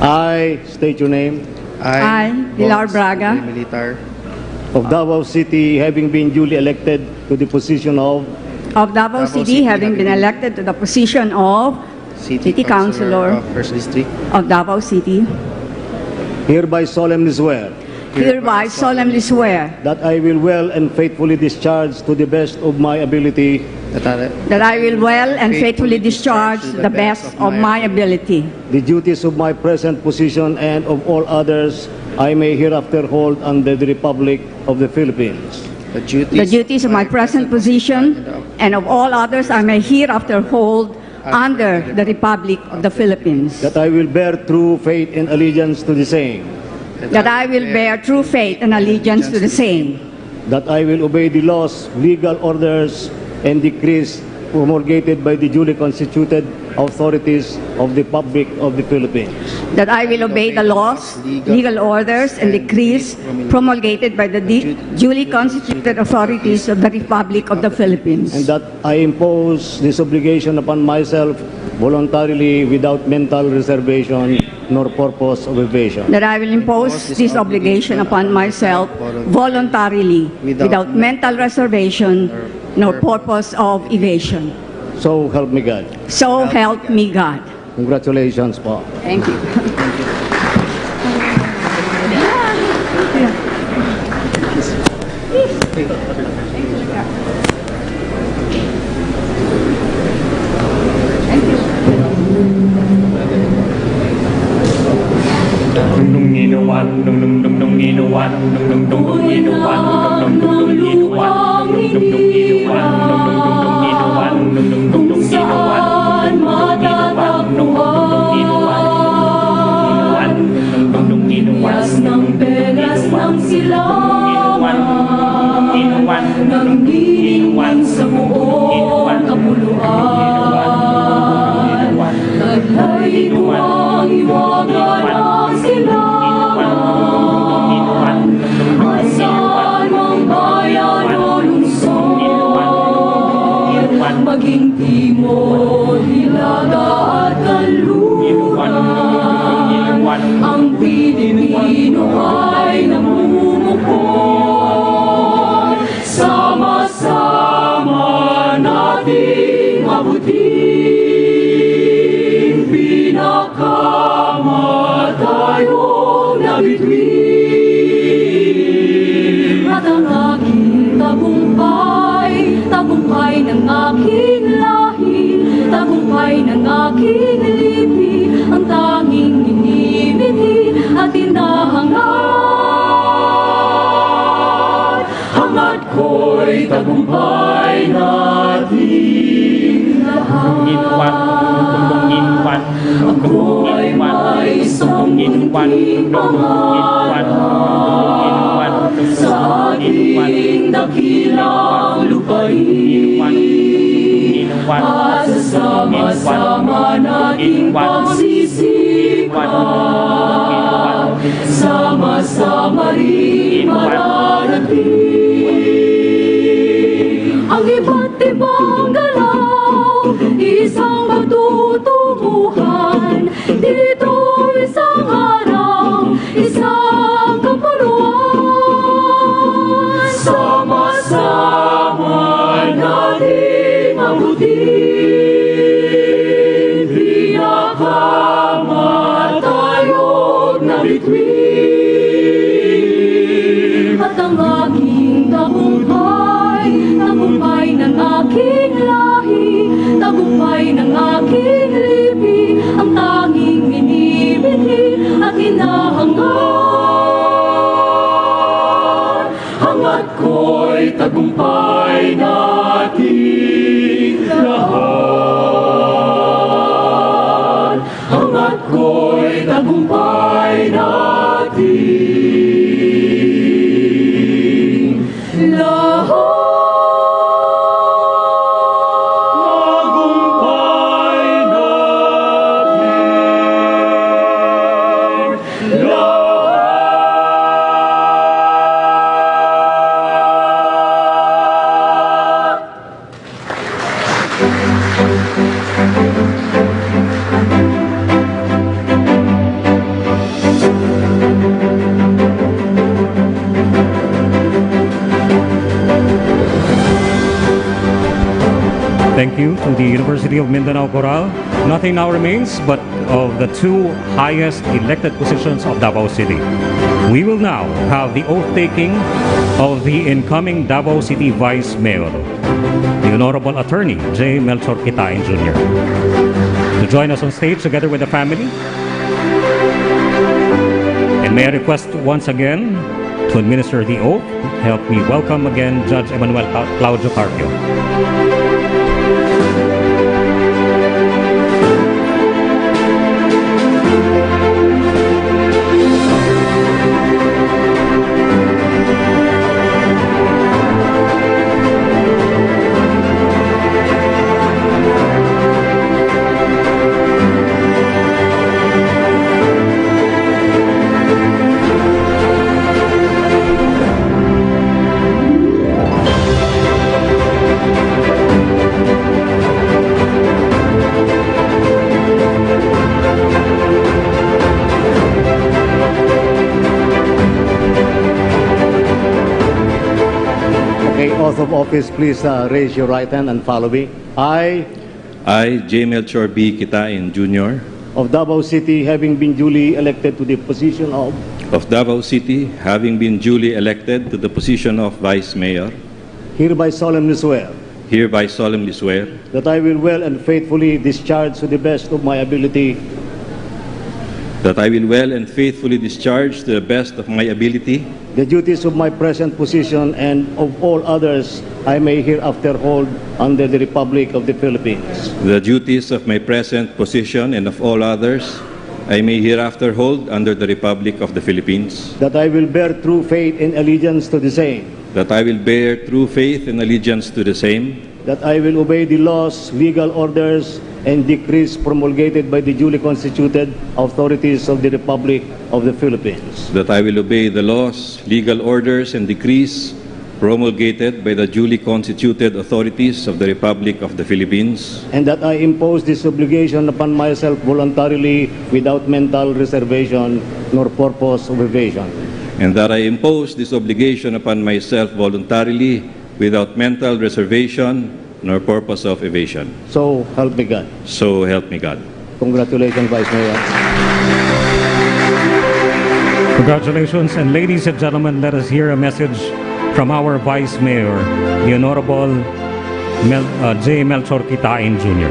I state your name.
I, Pilar Braga,
Militar
of Davao City, having been duly elected to the position of
Davao City, having been elected to the position of City Councilor
of First District
of Davao City,
hereby solemnly swear
hereby solemnly swear
that I will well and faithfully discharge to the best of my ability
that I will well and faithfully discharge to the best of my ability
the duties of my present position and of all others I may hereafter hold under the Republic of the Philippines.
the duties of my present position and of all others I may hereafter hold under the Republic of the Philippines.
That I will bear true faith and allegiance to the same.
That I will bear true faith and allegiance to the same.
That I will obey the laws, legal orders, and decrees promulgated by the duly constituted authorities of the Republic of the Philippines.
That I will obey the laws, legal orders, and decrees promulgated by the duly constituted authorities of the Republic of the Philippines.
And that I impose this obligation upon myself voluntarily without mental reservation nor purpose of evasion.
That I will impose this obligation upon myself voluntarily without mental reservation nor purpose of evasion.
So help me God.
So help me God.
Congratulations po.
Thank you.
Nangiwan sa buong kapuluan, taglay tuwang iwagan ang silangan, saan mang bayan o lungsod, maging timog, hilaga at kanluran, ang Pilipino ay namumukod. Sama-sama nating mabuti. hangat ko'y tagumpay nating lahat. Ako'y may isang munting pangarap sa ating dakilang lupain at sama-sama nating pagsisikap, sama-sama rin mararating ang iba't ibang galaw, isang pagtutunguhan, dito isang araw, isang kapuluan. Sama-sama nating abutin, pinakamatayog na bituin. At ang aking tagumpay, tagumpay ng aking lahi, tagumpay ng aking lipi, ang tanging inibigin at inahangat. Hangat ko'y tagumpay nating lahat. Hangat ko'y tagumpay nating lahat.
Thank you to the University of Mindanao Coral. Nothing now remains but of the two highest elected positions of Davao City. We will now have the oath-taking of the incoming Davao City Vice Mayor, the Honorable Attorney J. Melchor Kitain Jr. to join us on stage together with the family. And may I request once again to administer the oath. Help me welcome again Judge Emmanuel Claudio Carpio.
Oath of office, please raise your right hand and follow me. I,
J. Melchor B. Kitain Jr.
of Davao City, having been duly elected to the position of
Davao City, having been duly elected to the position of Vice Mayor,
hereby solemnly swear
that
I will well and faithfully discharge to the best of my ability
to the best of my ability
the duties of my present position and of all others I may hereafter hold under the Republic of the Philippines.
the duties of my present position and of all others I may hereafter hold under the Republic of the Philippines,
That I will bear true faith and allegiance to the same.
that I will bear true faith and allegiance to the same,
That I will obey the laws, legal orders, and decrees promulgated by the duly constituted authorities of the Republic of the Philippines.
that I will obey the laws, legal orders, and decrees promulgated by the duly constituted authorities of the Republic of the Philippines,
And that I impose this obligation upon myself voluntarily without mental reservation nor purpose of evasion.
and that I impose this obligation upon myself voluntarily without mental reservation nor purpose of evasion.
So help me God.
So help me God.
Congratulations, Vice Mayor.
Congratulations, and ladies and gentlemen, let us hear a message from our Vice Mayor, the Honorable J. Melchor Kitain Jr.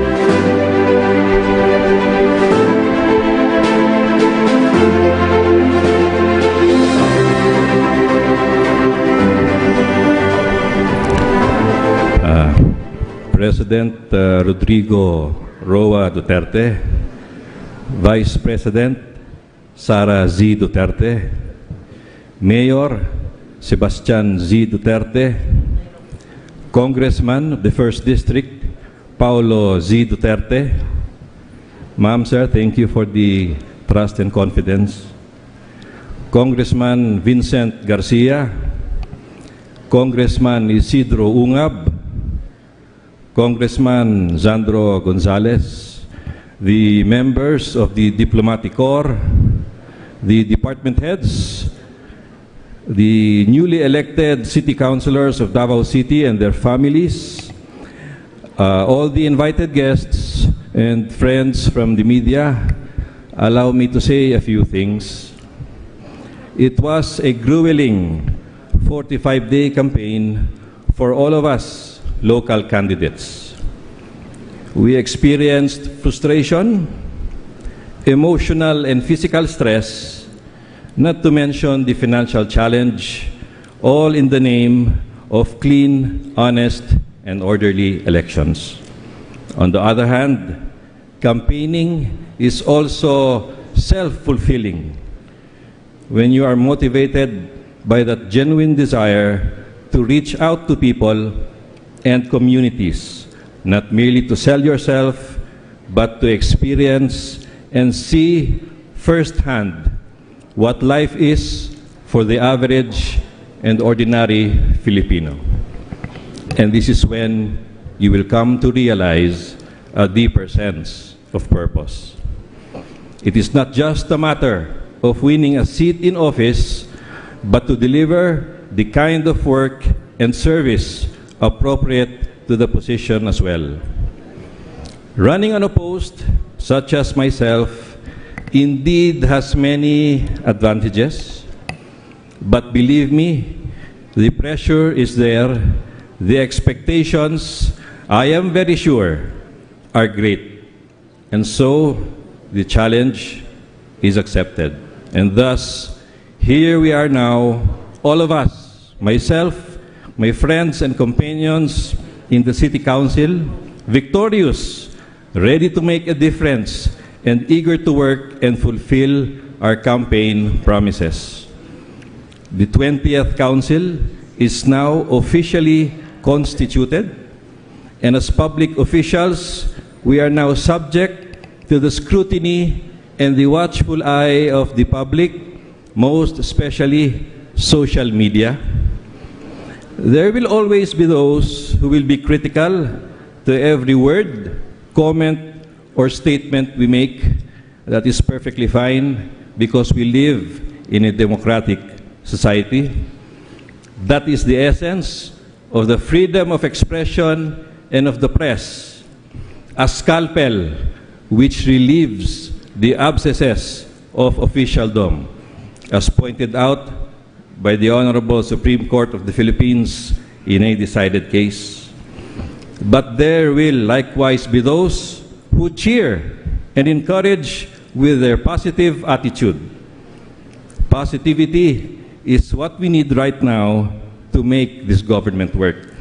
President Rodrigo Roa Duterte, Vice President Sara Z. Duterte, Mayor Sebastian Z. Duterte, Congressman of the 1st District Paulo Z. Duterte. Ma'am, sir, thank you for the trust and confidence. Congressman Vincent Garcia, Congressman Isidro Ungab, Congressman Zandro Gonzales, the members of the Diplomatic Corps, the department heads, the newly elected city councilors of Davao City and their families, all the invited guests and friends from the media, allow me to say a few things. It was a grueling 45-day campaign for all of us local candidates. We experienced frustration, emotional and physical stress, not to mention the financial challenge, all in the name of clean, honest, and orderly elections. On the other hand, campaigning is also self-fulfilling when you are motivated by that genuine desire to reach out to people and communities, not merely to sell yourself, but to experience and see firsthand what life is for the average and ordinary Filipino. And this is when you will come to realize a deeper sense of purpose. It is not just a matter of winning a seat in office, but to deliver the kind of work and service appropriate to the position as well. Running unopposed, such as myself, indeed has many advantages, but believe me, the pressure is there, the expectations, I am very sure, are great, and so the challenge is accepted. And thus, here we are now, all of us, myself, my friends and companions in the City Council, victorious, ready to make a difference, and eager to work and fulfill our campaign promises. The 20th Council is now officially constituted, and as public officials, we are now subject to the scrutiny and the watchful eye of the public, most especially social media. There will always be those who will be critical to every word, comment, or statement we make. That is perfectly fine because we live in a democratic society. That is the essence of the freedom of expression and of the press, a scalpel which relieves the abscesses of officialdom, as pointed out by the Honorable Supreme Court of the Philippines in a decided case. But there will likewise be those who cheer and encourage with their positive attitude. Positivity is what we need right now to make this government work.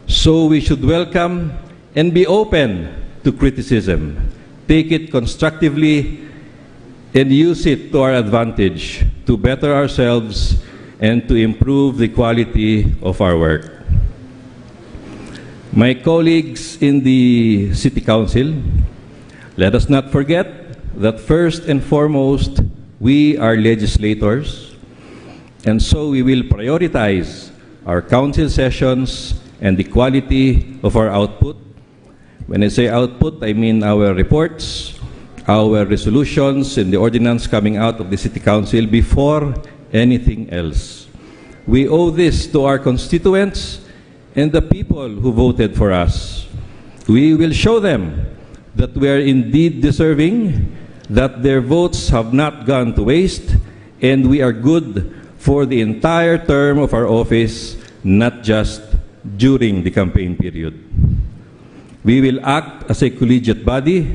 So we should welcome and be open to criticism, take it constructively, and use it to our advantage to better ourselves and to improve the quality of our work. My colleagues in the City Council, let us not forget that first and foremost, we are legislators, and so we will prioritize our council sessions and the quality of our output. When I say output, I mean our reports, our resolutions, and the ordinance coming out of the City Council before anything else. We owe this to our constituents and the people who voted for us. We will show them that we are indeed deserving, that their votes have not gone to waste, and we are good for the entire term of our office, not just during the campaign period. We will act as a collegiate body,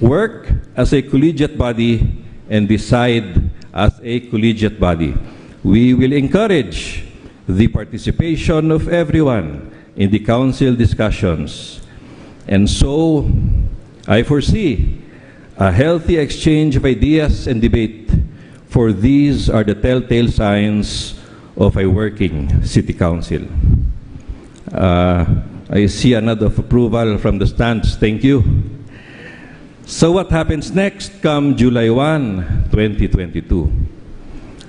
work as a collegiate body, and decide as a collegiate body. We will encourage the participation of everyone in the Council discussions. And so, I foresee a healthy exchange of ideas and debate, for these are the telltale signs of a working City Council. I see a nod of approval from the stands. Thank you. So what happens next come July 1, 2022?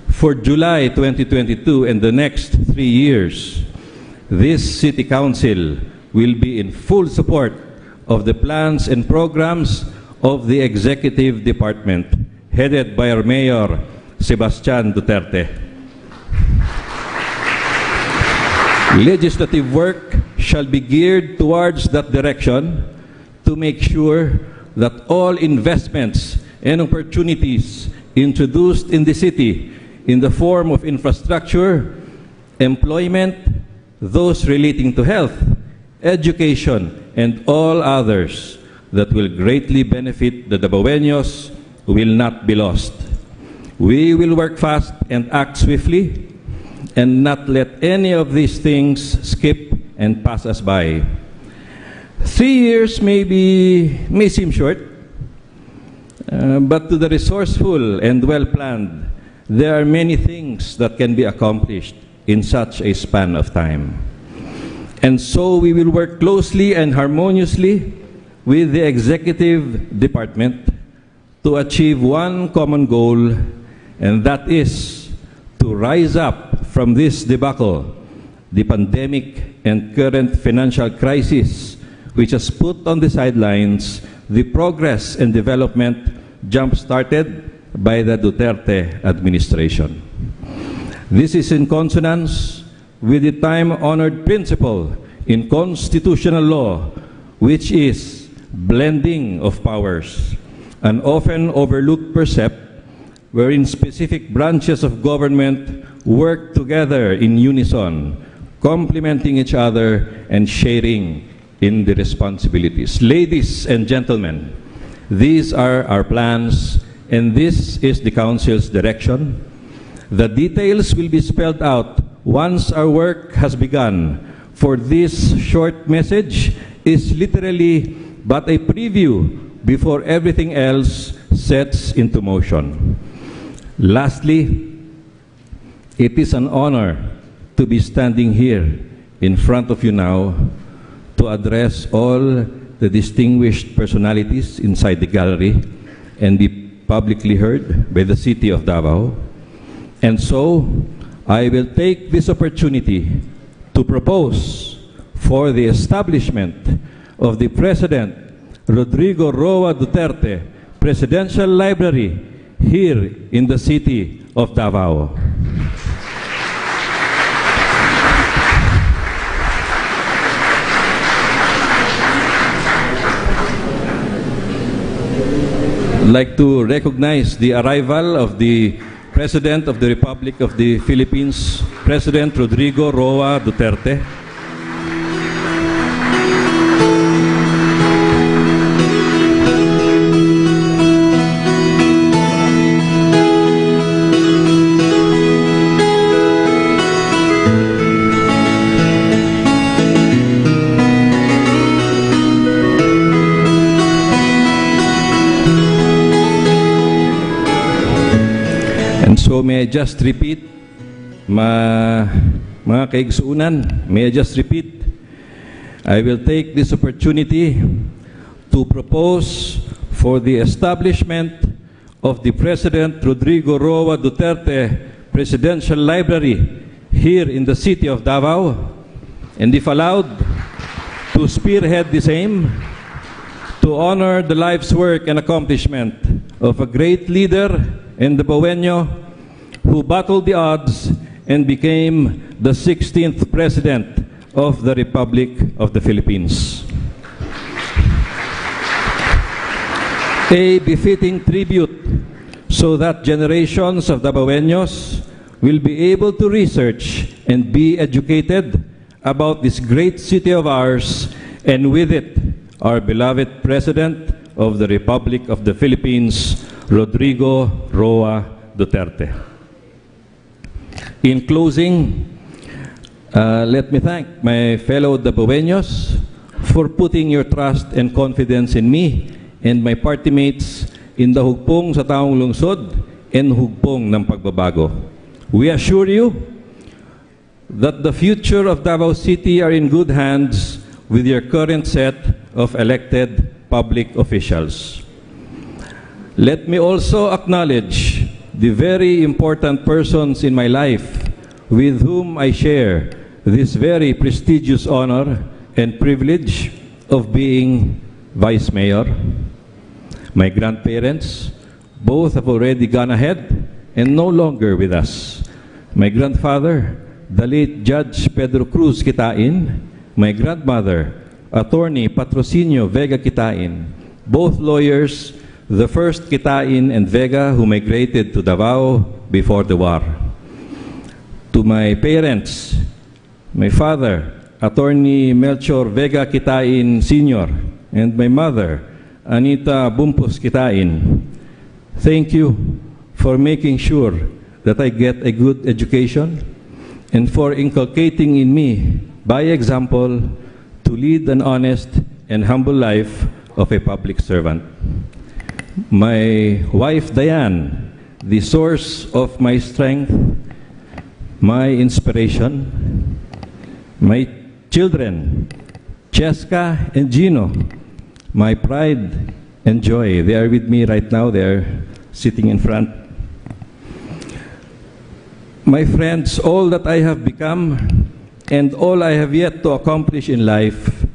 For July 2022 and the next 3 years, this City Council will be in full support of the plans and programs of the Executive Department, headed by our Mayor, Sebastian Duterte. Legislative work shall be geared towards that direction to make sure that all investments and opportunities introduced in the city in the form of infrastructure, employment, those relating to health, education, and all others that will greatly benefit the Davaoenos will not be lost. We will work fast and act swiftly and not let any of these things skip and pass us by. 3 years may seem short, but to the resourceful and well-planned, there are many things that can be accomplished in such a span of time. And so we will work closely and harmoniously with the Executive Department to achieve one common goal, and that is to rise up from this debacle, the pandemic and current financial crisis, which has put on the sidelines the progress and development jump-started by the Duterte administration. This is in consonance with the time-honored principle in constitutional law, which is blending of powers, an often overlooked precept wherein specific branches of government work together in unison, complementing each other and sharing in the responsibilities. Ladies and gentlemen, these are our plans, and this is the Council's direction. The details will be spelled out once our work has begun, for this short message is literally but a preview before everything else sets into motion. Lastly, it is an honor to be standing here in front of you now to address all the distinguished personalities inside the gallery and be publicly heard by the city of Davao. And so, I will take this opportunity to propose for the establishment of the President Rodrigo Roa Duterte Presidential Library here in the city of Davao. I'd like to recognize the arrival of the President of the Republic of the Philippines, President Rodrigo Roa Duterte. So may I just repeat, mga kaigsuunan, may I just repeat, I will take this opportunity to propose for the establishment of the President Rodrigo Roa Duterte Presidential Library here in the city of Davao, and if allowed, to spearhead the same, to honor the life's work and accomplishment of a great leader and Davaoeno who battled the odds and became the 16th President of the Republic of the Philippines. A befitting tribute so that generations of Davaoenos will be able to research and be educated about this great city of ours, and with it, our beloved President of the Republic of the Philippines, Rodrigo Roa Duterte. In closing, Let me thank my fellow Davaoeños for putting your trust and confidence in me and my party mates in the hugpong sa taong lungsod and hugpong ng pagbabago. We assure you that the future of Davao City are in good hands with your current set of elected public officials. Let me also acknowledge the very important persons in my life with whom I share this very prestigious honor and privilege of being Vice Mayor. My grandparents, both have already gone ahead and no longer with us. My grandfather, the late Judge Pedro Cruz Kitain, my grandmother, Attorney Patrocinio Vega Kitain, both lawyers, the first Kitain and Vega who migrated to Davao before the war. To my parents, my father, Attorney Melchor Vega Kitain Sr., and my mother, Anita Bumpus Kitain, thank you for making sure that I get a good education and for inculcating in me, by example, to lead an honest and humble life of a public servant. My wife, Diane, the source of my strength, my inspiration, my children, Cheska and Gino, my pride and joy. They are with me right now. They are sitting in front. My friends, all that I have become and all I have yet to accomplish in life,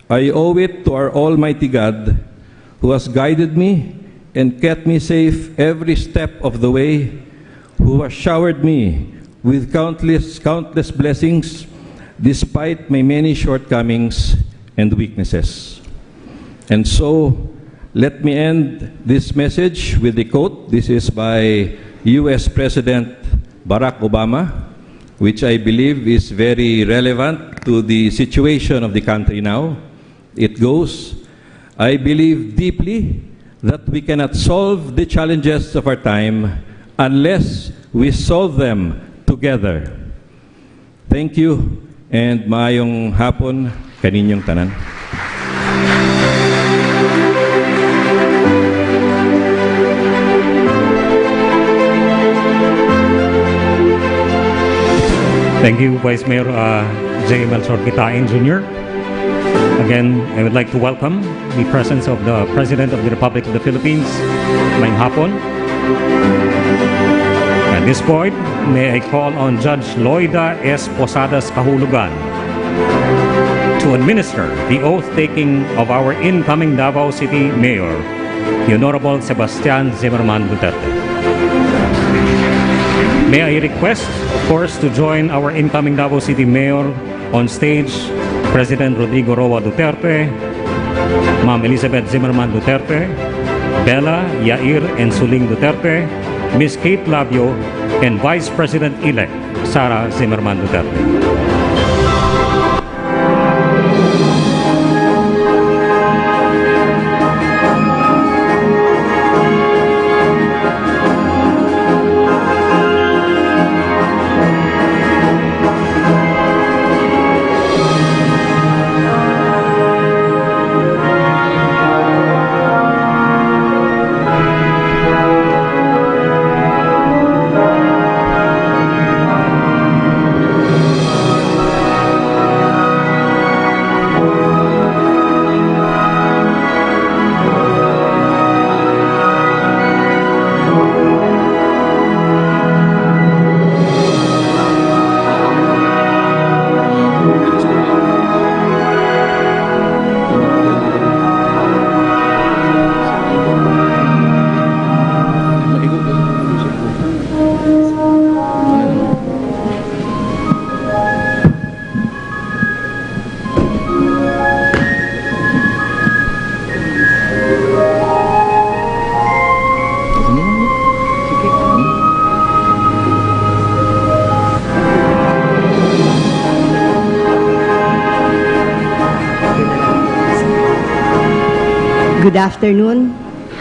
I owe it to our Almighty God, who has guided me and kept me safe every step of the way, who has showered me with countless blessings despite my many shortcomings and weaknesses. And so, let me end this message with a quote. This is by US President Barack Obama, which I believe is very relevant to the situation of the country now. It goes, I believe deeply that we cannot solve the challenges of our time unless we solve them together. Thank you and maayong hapon kaninyong tanan.
Thank you, Vice Mayor J. Melchor Kitain Jr. Again, I would like to welcome the presence of the President of the Republic of the Philippines, Maayong hapon. At this point, may I call on Judge Loida S. Posadas Kahulugan to administer the oath-taking of our incoming Davao City Mayor, the Honorable Sebastian Zimmerman Duterte. May I request, of course, to join our incoming Davao City Mayor on stage, President Rodrigo Roa Duterte, Ma'am Elizabeth Zimmerman Duterte, Bella, Yair, and Suling Duterte, Ms. Kate Labio, and Vice President-elect Sara Zimmerman Duterte.
Good afternoon,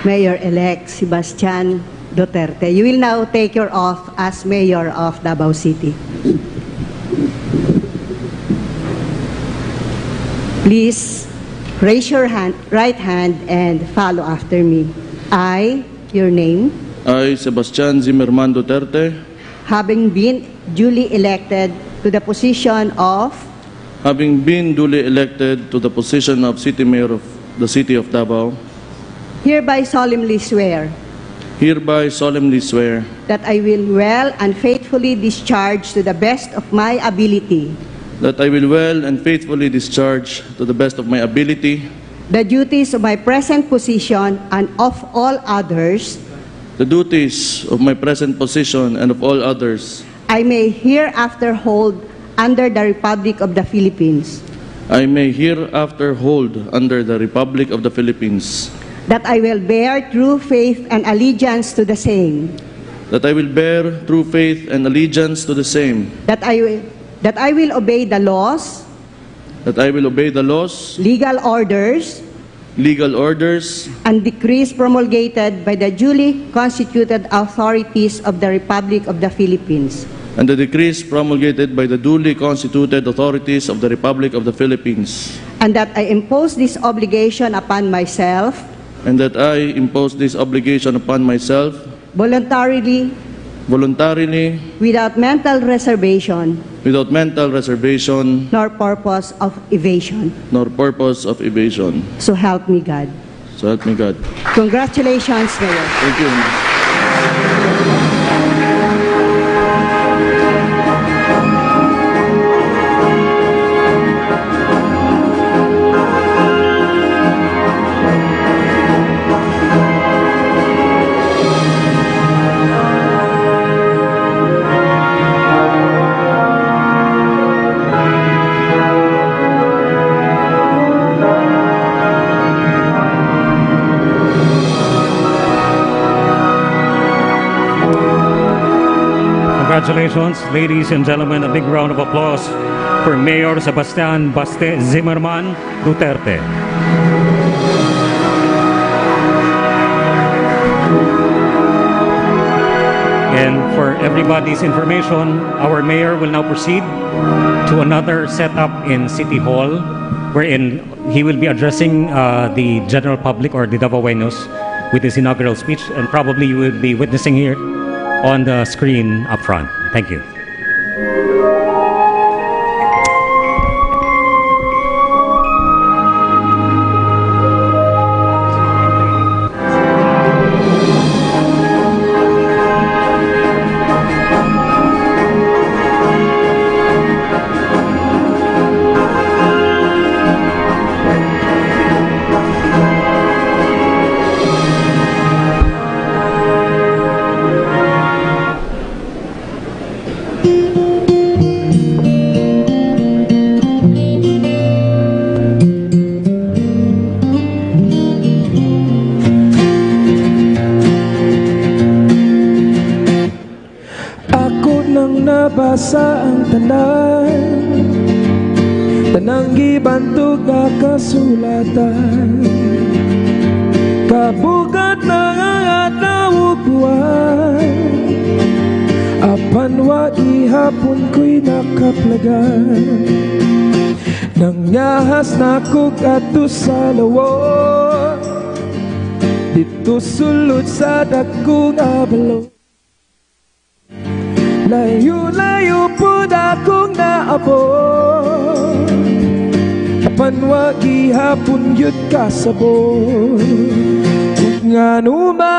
Mayor-elect Sebastian Duterte. You will now take your oath as Mayor of Davao City. Please raise your right hand and follow after me. I, your name,
I, Sebastian Zimmerman Duterte,
having been duly elected to the position of
City Mayor of the City of Davao,
hereby solemnly swear that I will well and faithfully discharge to the best of my ability the duties of my present position and of all others I may hereafter hold under the Republic of the Philippines, that I will bear true faith and allegiance to the same, that I will obey the laws, legal orders, and decrees promulgated by the duly constituted authorities of the Republic of the Philippines, and that I impose this obligation upon myself voluntarily, without mental reservation nor purpose of evasion. So help me God. Congratulations, Mayor.
Thank you.
Congratulations, ladies and gentlemen. A big round of applause for Mayor Sebastian Baste Zimmerman Duterte. And for everybody's information, our mayor will now proceed to another setup in City Hall, wherein he will be addressing the general public or the Davaoenos with his inaugural speech, and probably you will be witnessing here on the screen up front. Thank you.
Nabasa ang tanang gibantog nga kasulatan, kabugat na adlaw buwan, apan wa ihapon ko'y nakaplagan, nang nyahas na kog ato sa lawon, dito sulod sa dakong abalo. Layo-layo po akong naabot, apan wag ihapon yun kasabot. Kung nga naman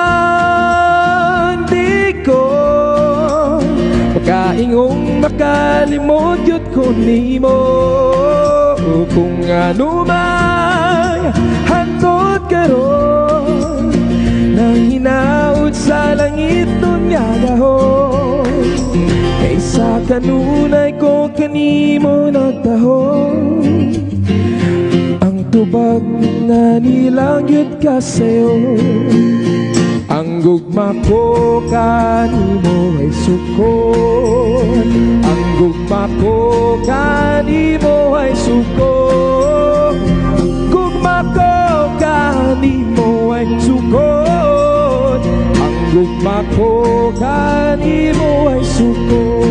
di ko makaingong makalimot yun ko nimo. Kung nga naman hantod karon nang hinaut sa langit nun nga gahon, kaysa kanunay ko kanimo nagtahon, ang tubag na nilangyot ka sa'yo. Ang gugma ko kanimo ay sukot, ang gugma ko kanimo ay sukot, ang gugma ko kanimo ay sukot, ang gugma ko kanimo ay sukot.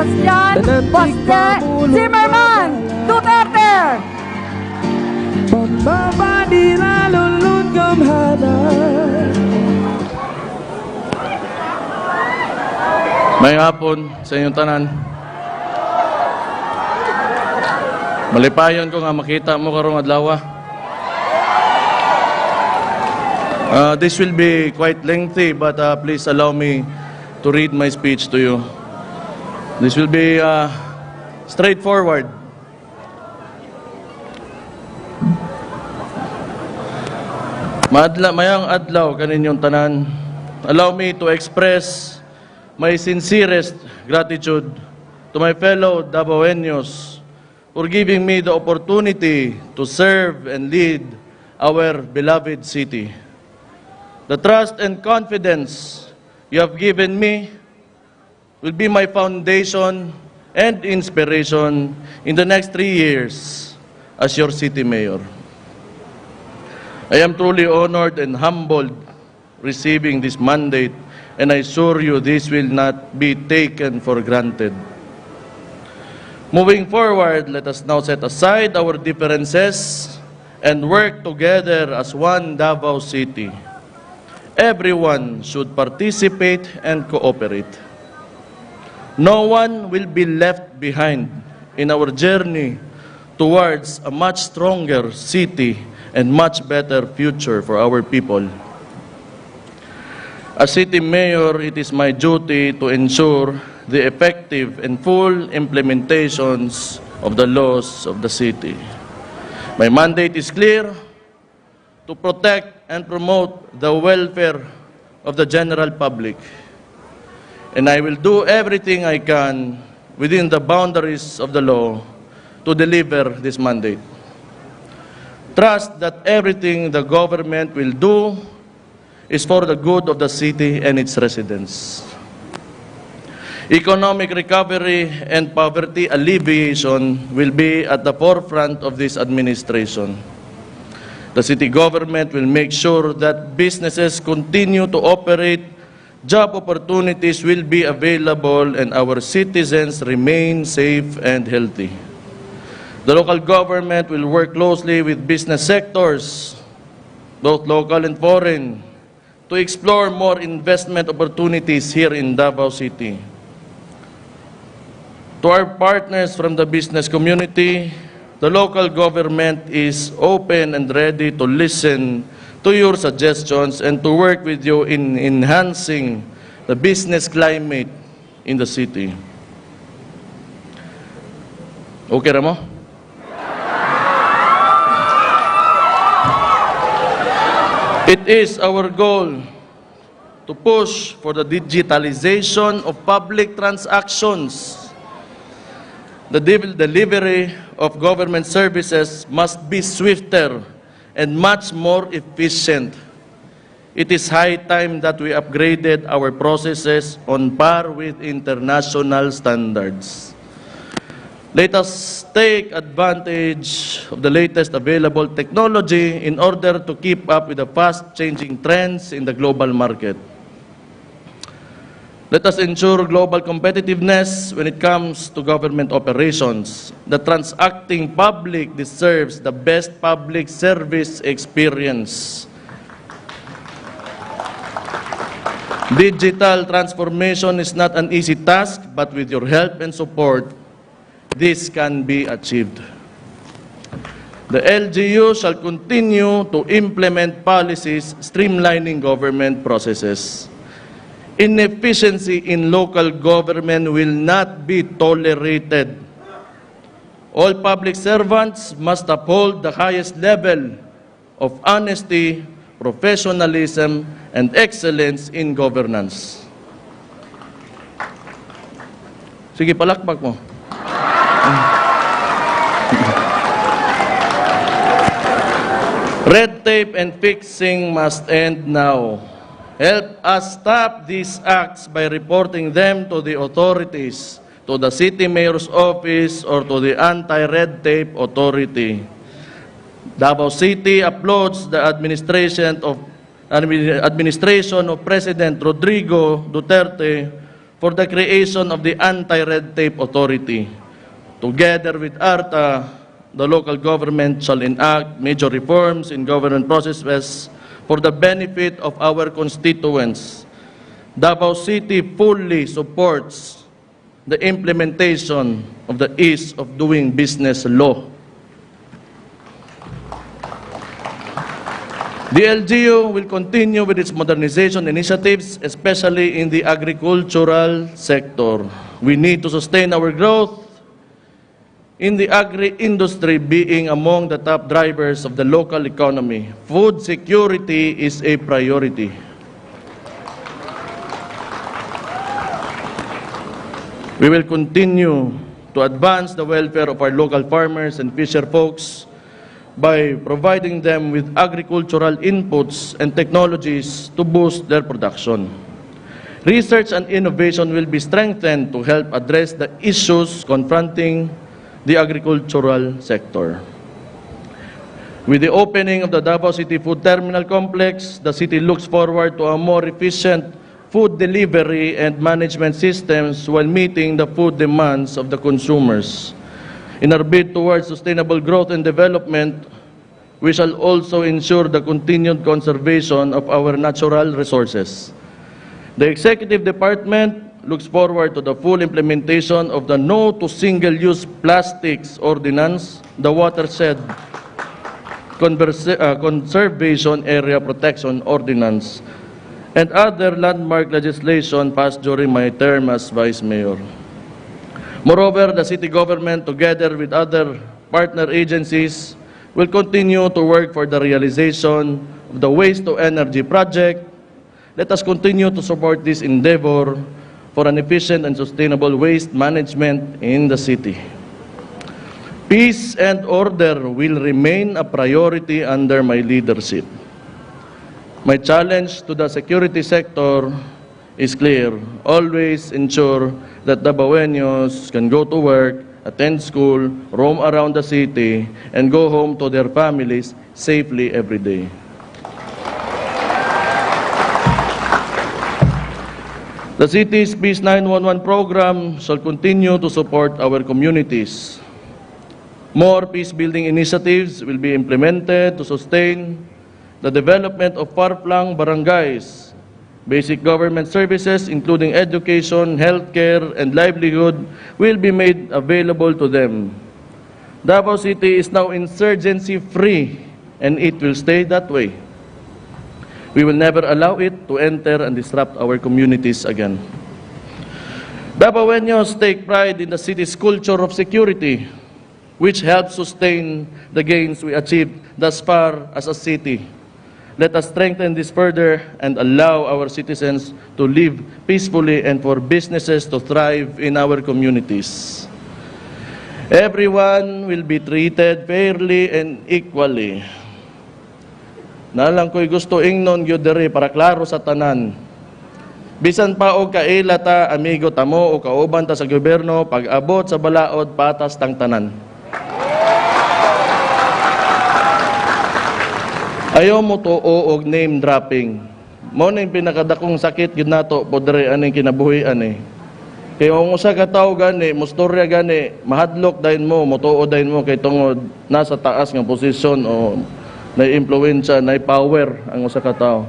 Sebastian Poste Zimmerman Duterte.
Pambaba di lalulun gamhana.
May hapon sa inyong tanan. Malipayon ko nga makita mo karong adlaw. This will be quite lengthy, but please allow me to read my speech to you. This will be straightforward. Mayang adlaw kaninyong tanan. Allow me to express my sincerest gratitude to my fellow Davaoeños for giving me the opportunity to serve and lead our beloved city. The trust and confidence you have given me will be my foundation and inspiration in the next 3 years as your city mayor. I am truly honored and humbled receiving this mandate, and I assure you this will not be taken for granted. Moving forward, let us now set aside our differences and work together as one Davao City. Everyone should participate and cooperate. No one will be left behind in our journey towards a much stronger city and much better future for our people. As city mayor, it is my duty to ensure the effective and full implementations of the laws of the city. My mandate is clear: to protect and promote the welfare of the general public. And I will do everything I can within the boundaries of the law to deliver this mandate. Trust that everything the government will do is for the good of the city and its residents. Economic recovery and poverty alleviation will be at the forefront of this administration. The city government will make sure that businesses continue to operate, job opportunities will be available, and our citizens remain safe and healthy. The local government will work closely with business sectors, both local and foreign, to explore more investment opportunities here in Davao City. To our partners from the business community, the local government is open and ready to listen to your suggestions and to work with you in enhancing the business climate in the city. Okay, Ramo? It is our goal to push for the digitalization of public transactions. The delivery of government services must be swifter and much more efficient. It is high time that we upgraded our processes on par with international standards. Let us take advantage of the latest available technology in order to keep up with the fast-changing trends in the global market. Let us ensure global competitiveness when it comes to government operations. The transacting public deserves the best public service experience. Digital transformation is not an easy task, but with your help and support, this can be achieved. The LGU shall continue to implement policies streamlining government processes. Inefficiency in local government will not be tolerated. All public servants must uphold the highest level of honesty, professionalism, and excellence in governance. Sige, palakpak mo. Red tape and fixing must end now. Help us stop these acts by reporting them to the authorities, to the city mayor's office, or to the anti-red tape authority. Davao City applauds the administration of President Rodrigo Duterte for the creation of the Anti-Red Tape Authority. Together with ARTA, the local government shall enact major reforms in government processes for the benefit of our constituents. Davao City fully supports the implementation of the Ease of Doing Business law. The LGU will continue with its modernization initiatives, especially in the agricultural sector. We need to sustain our growth in the agri-industry, being among the top drivers of the local economy. Food security is a priority. We will continue to advance the welfare of our local farmers and fisher folks by providing them with agricultural inputs and technologies to boost their production. Research and innovation will be strengthened to help address the issues confronting the agricultural sector. With the opening of the Davao City Food Terminal Complex, the city looks forward to a more efficient food delivery and management systems while meeting the food demands of the consumers. In our bid towards sustainable growth and development, we shall also ensure the continued conservation of our natural resources. The Executive Department looks forward to the full implementation of the No to Single-Use Plastics Ordinance, the Watershed Conservation Area Protection Ordinance, and other landmark legislation passed during my term as Vice Mayor. Moreover, the city government, together with other partner agencies, will continue to work for the realization of the Waste-to-Energy project. Let us continue to support this endeavor for an efficient and sustainable waste management in the city. Peace and order will remain a priority under my leadership. My challenge to the security sector is clear. Always ensure that Davaoenos can go to work, attend school, roam around the city, and go home to their families safely every day. The city's Peace 911 program shall continue to support our communities. More peace-building initiatives will be implemented to sustain the development of far-flung barangays. Basic government services, including education, healthcare, and livelihood, will be made available to them. Davao City is now insurgency-free, and it will stay that way. We will never allow it to enter and disrupt our communities again. Davaoenos take pride in the city's culture of security, which helps sustain the gains we achieved thus far as a city. Let us strengthen this further and allow our citizens to live peacefully and for businesses to thrive in our communities. Everyone will be treated fairly and equally. Nalang ko'y gusto ingnon gyud diri para klaro sa tanan. Bisan pa og kaila ta, amigo tamo o kauban ta sa gobyerno, pag-abot sa balaod patas tang tanan. Ayaw mo to og name dropping. Mo ning pinakadakong sakit gyud nato podre aning kinabuhian eh. Kay ang usa ka tawo gani, mustorya gani, mahadlok dayon mo, motuo dayon mo kay tungod nasa taas nga posisyon o na-impluwensya, na-power ang usa ka tawo.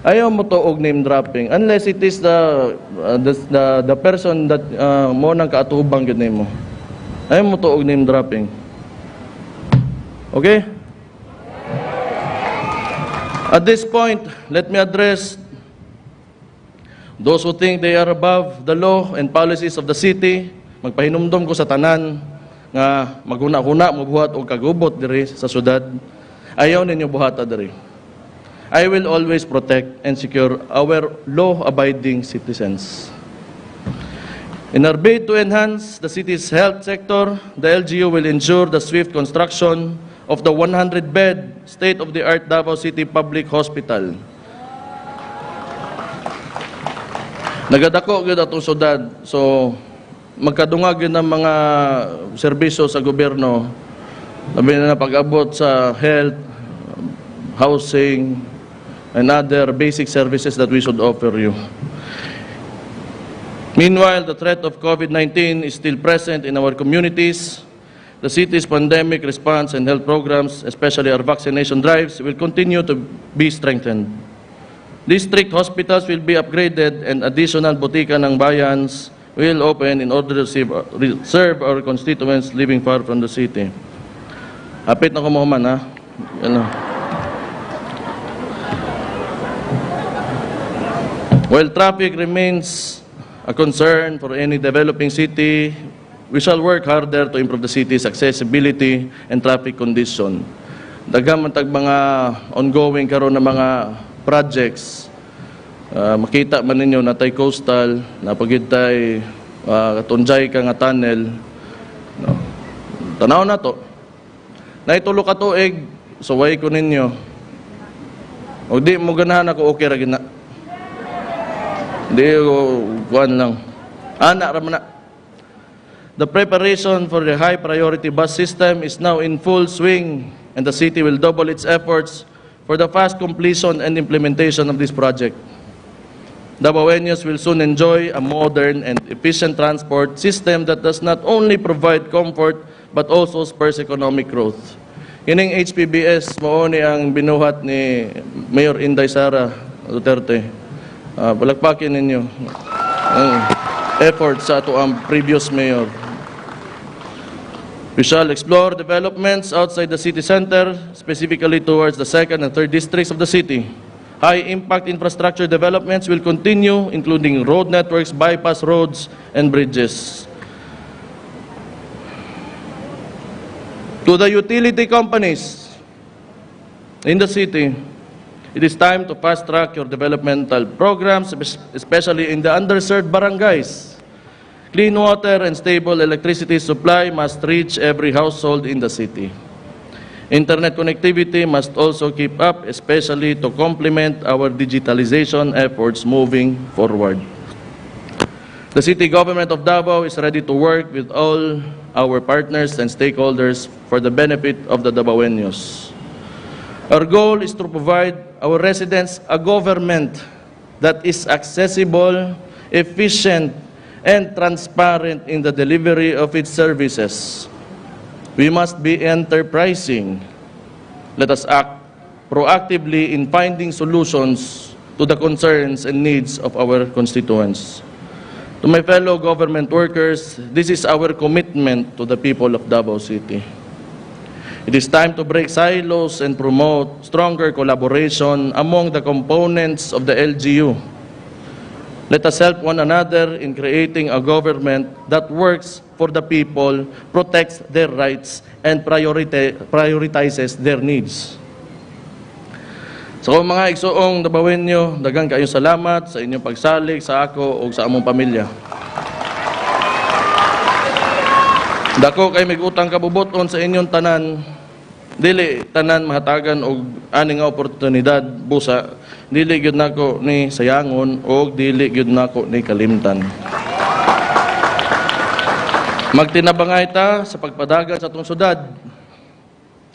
Ayaw mo to og name dropping unless it is the person that mo nang kaatubang gyud nimo. Ayaw mo to og name dropping. Okay? At this point, let me address those who think they are above the law and policies of the city. Magpahinumdom ko sa tanan nga maghuna-huna, mabuhat o kagubot diri sa syudad. Ayaw ninyo buhata diri. I will always protect and secure our law-abiding citizens. In our bid to enhance the city's health sector, the LGU will ensure the swift construction of the 100-bed state-of-the-art Davao City Public Hospital. Nagadako gyud atong syudad, so magkadungag yun ng mga serbisyo sa gobyerno. Labi na pag-abot sa health, housing, and other basic services that we should offer you. Meanwhile, the threat of COVID-19 is still present in our communities. The city's pandemic response and health programs, especially our vaccination drives, will continue to be strengthened. District hospitals will be upgraded and additional botika ng bayans will open in order to serve our constituents living far from the city. Hapit na ko mahuman, ha? While traffic remains a concern for any developing city, we shall work harder to improve the city's accessibility and traffic condition. Daghang matag mga ongoing karon na mga projects. Makita man ninyo natay coastal, napagitay tunjay ka nga tunnel. No. Tanaw na to. Naitulo ka tuig, suway ko ninyo. O di mo ganahan ako okay ra gina. Di kuan lang. Ana ra man na. The preparation for the high priority bus system is now in full swing, and the city will double its efforts for the fast completion and implementation of this project. Davaoenos will soon enjoy a modern and efficient transport system that does not only provide comfort but also spurs economic growth. Kining HPBS mao ni ang binuhat ni Mayor Inday Sara Duterte. Palakpakin ninyo ang effort sa ato ang previous mayor. We shall explore developments outside the city center, specifically towards the 2nd and 3rd districts of the city. High-impact infrastructure developments will continue, including road networks, bypass roads, and bridges. To the utility companies in the city, it is time to fast-track your developmental programs, especially in the underserved barangays. Clean water and stable electricity supply must reach every household in the city. Internet connectivity must also keep up, especially to complement our digitalization efforts moving forward. The city government of Davao is ready to work with all our partners and stakeholders for the benefit of the Davaoenos. Our goal is to provide our residents a government that is accessible, efficient, and transparent in the delivery of its services. We must be enterprising. Let us act proactively in finding solutions to the concerns and needs of our constituents. To my fellow government workers, this is our commitment to the people of Davao City. It is time to break silos and promote stronger collaboration among the components of the LGU. Let us help one another in creating a government that works for the people, protects their rights, and prioritizes their needs. So mga igsoong Davaoenyo, daghang kayong salamat sa inyong pagsalig sa ako o sa among pamilya. Dako kay migutang kabubuton sa inyong tanan, dili tanan mahatagan og ani nga oportunidad busa, dili gyud nako ni sayangon o dili gyud nako ni kalimtan. Magtinabangay ta sa pagpadagan sa atong syudad.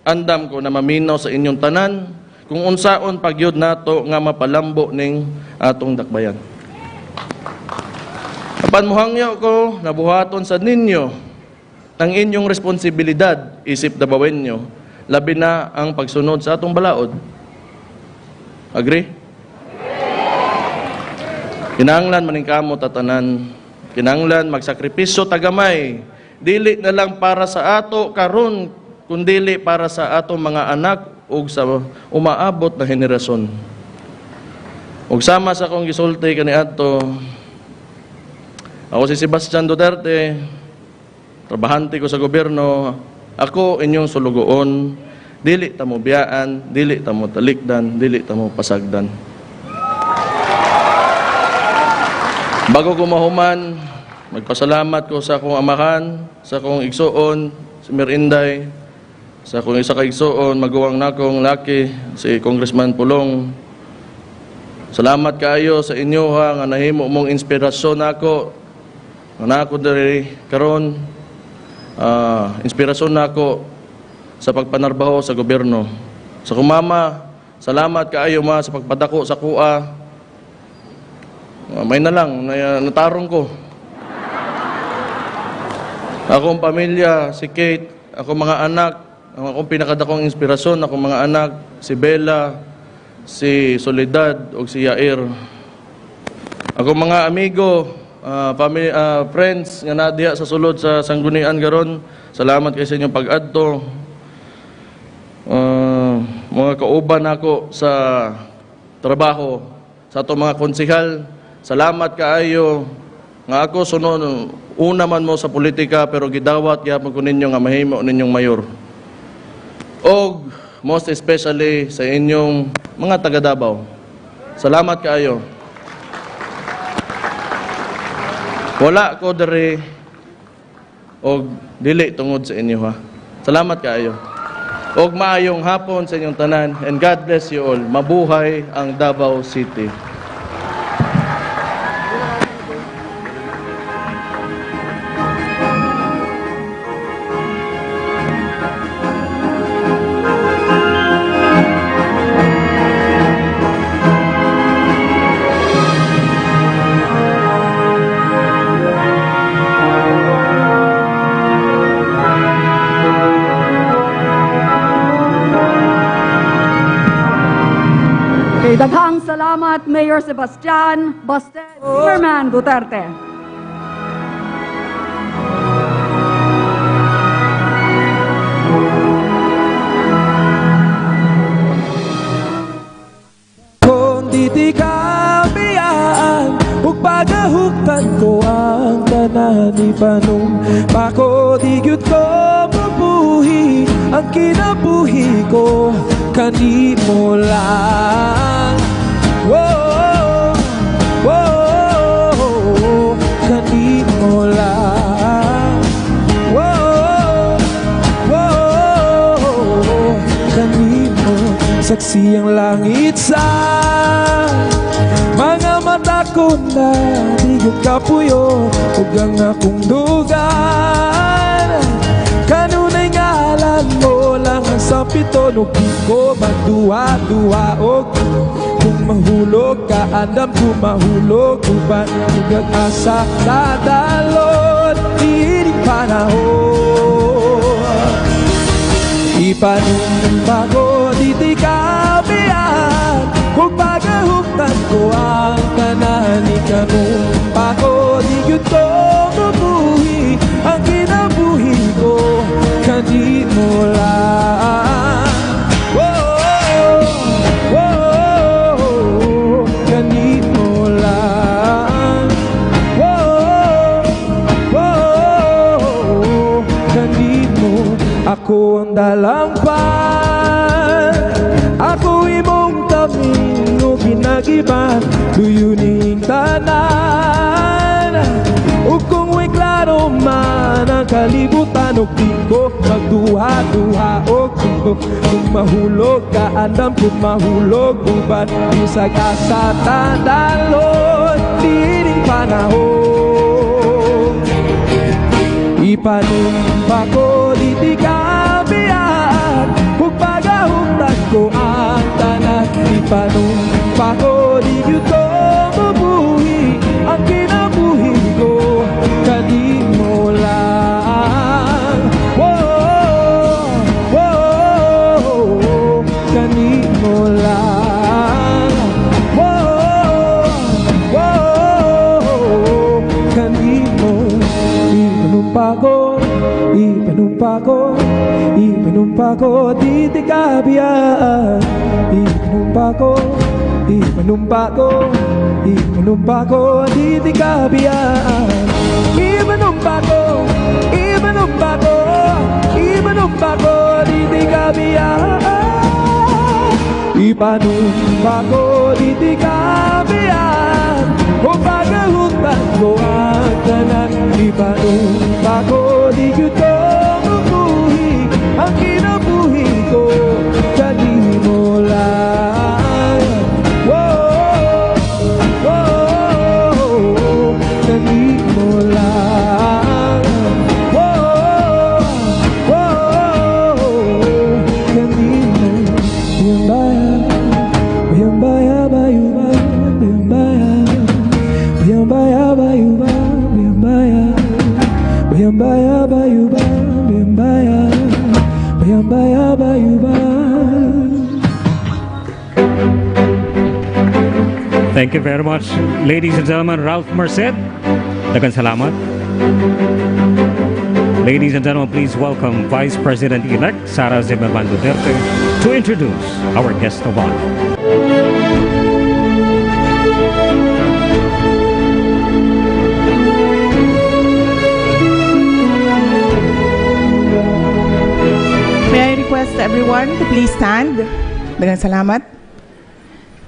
Andam ko na maminaw sa inyong tanan kung unsaon pagyud nato nga mapalambo ning atong dakbayan. Apan muhangyo ko nabuhaton sa ninyo ang inyong responsibilidad isip Davaoenyo, labi na ang pagsunod sa atong balaod. Agree? Kinahanglan maningkamo tatanan, kinahanglan magsakripisyo tagamay, dili na lang para sa ato karon, kundili para sa atong mga anak ug sa umaabot na henerasyon. Ug sama sa akong gisulti kaniadto, ako si Sebastian Duterte, trabahante ko sa gobyerno, ako inyong sulugoon, dili ta mo biyaan, dili ta mo talikdan, dili ta mo pasagdan. Bago ko mahuman, magpasalamat ko sa akong amahan, sa akong igsuon, si Mayor Inday, sa akong isa ka igsuon, maguwang nakong laki, si Congressman Pulong. Salamat kaayo sa inyo ha, nga nahimo mong inspirasyon nako, nga nako diri karon. Inspirasyon nako sa pagpanarbaho sa gobyerno. Sa kumama, salamat kaayo ma sa pagpadako sa kuha. May na lang, natarong ko. Akong pamilya, si Kate, akong mga anak, ang akong pinakadakong inspirasyon, akong mga anak, si Bella, si Soledad, o si Yair. Akong mga amigo, friends nga nadiha sa sulod sa sanggunian garon, salamat kay sa inyong pag-adto. Mga kauban ako sa trabaho, sa ato mga konsehal, salamat kaayo nga ako sunod una man mo sa politika pero gidawat gyapon ko ninyo nga mahimo ninyong mayor. Og most especially sa inyong mga taga Davao. Salamat kaayo. Wala ko dere og dili tungod sa inyo ha. Salamat kaayo. Og maayong hapon sa inyong tanan and God bless you all. Mabuhay ang Davao City.
Daghang salamat, Mayor Sebastian Bastet, Chairman Duterte.
Kung di ka biyaan, ug pagahuktan ko ang tanan ni Panong. Bako di gyud ko mabuhi, ang kinabuhi ko kanimo lang. Whoa, whoa, kanimo lang. Whoa, whoa, kanimo. Saksi ang langit sa mga mata ko na di gyud kapuyo, ug ang akong dugan kanunay ngalan mo lang ang sa pito. Ug di ko magduwa-duwa og kung mahulog ka andam ko mahulog uban ug asa dadalon dili panahon. Ipanumpa ko di ka biyan kung pagahuktan ko ang tanan ni kanumpa ko di gyud ko mabuhi ang kinabuhi ko kanimo lang. Whoa, whoa, kanimo lang. Whoa, whoa, kanimo. Ako ang dalampan, ako imong tamin o ginagiban, duyuning tanan. Ug kung way klaro man ang kalibutan, ug di ko magduha-duha og kung mahulog ka andam kung mahulog uban bisag asa tandalon dining panahon. Ipanumpa ko di ka biyan ug pagahuktan ko ang tanan. Ipanumpa ko di gyud ko mabuhi ang kinabuhi ko kanimo lang. Whoa, whoa, kanimo lang. Whoa, whoa, kanimo. Ipanumpa ko di ka biyan. Ipanumpa ko di ka biyan. Ipanumpa ko di ka biyan. Ipanumpa ko di ka biyan kung pagahuktan ko ang tanan. Ipanumpa ko di gyud ko mabuhi ang kinabuhi ko kanimo lang. Whoa, whoa, kanimo lang. Whoa, whoa, kanimo. Bayang baya, bayang baya, bayang baya, bayang baya, bayang baya, bayang baya, Bayambaya bayuba, bayambaya, bayambaya bayuba.
Thank you very much, ladies and gentlemen. Ralph Merced, daghang salamat. Ladies and gentlemen, please welcome Vice President-elect Sara Zimmerman Duterte to introduce our guest of honor.
May I request everyone to please stand. Daghang salamat.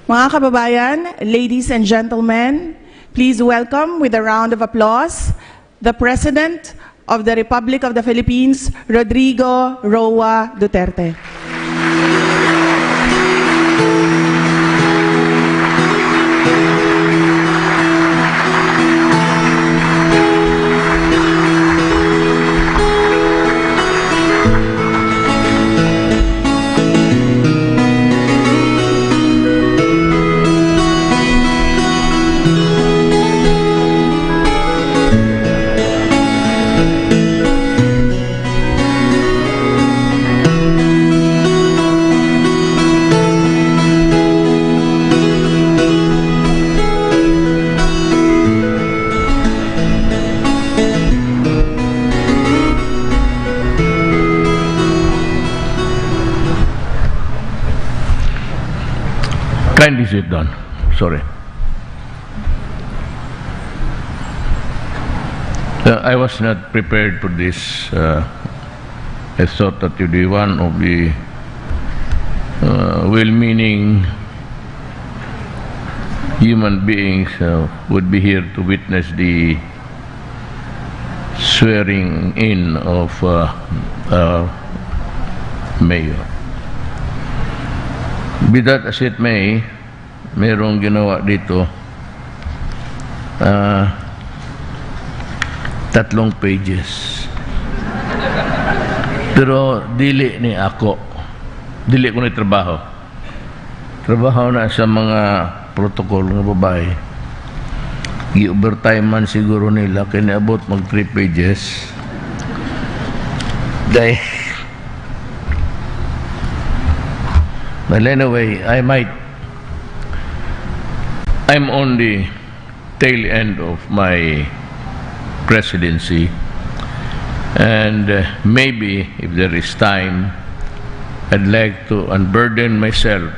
Mga kababayan, ladies and gentlemen, please welcome with a round of applause the President of the Republic of the Philippines, Rodrigo Roa Duterte.
Kindly sit down. Sorry. I was not prepared for this. I thought that you'd be one of the well-meaning human beings would be here to witness the swearing in of our mayor. Be that as it may, mayroong ginawa dito 3 pages. Pero dili ni ako. Dili ko ni trabaho. Trabaho na sa mga protocol ng babae. I-overtime man siguro nila kaya niabot mag 3 pages. Dahil well, anyway, I'm on the tail end of my presidency, and maybe if there is time, I'd like to unburden myself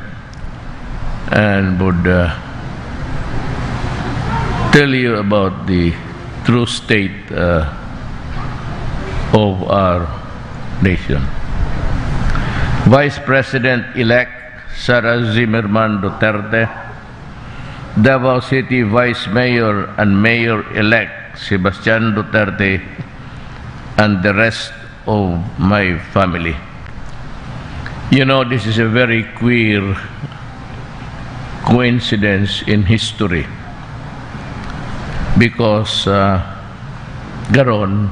and would tell you about the true state of our nation. Vice President-elect Sara Zimmerman Duterte, Davao City Vice Mayor and Mayor-elect Sebastian Duterte, and the rest of my family. You know, this is a very queer coincidence in history because garon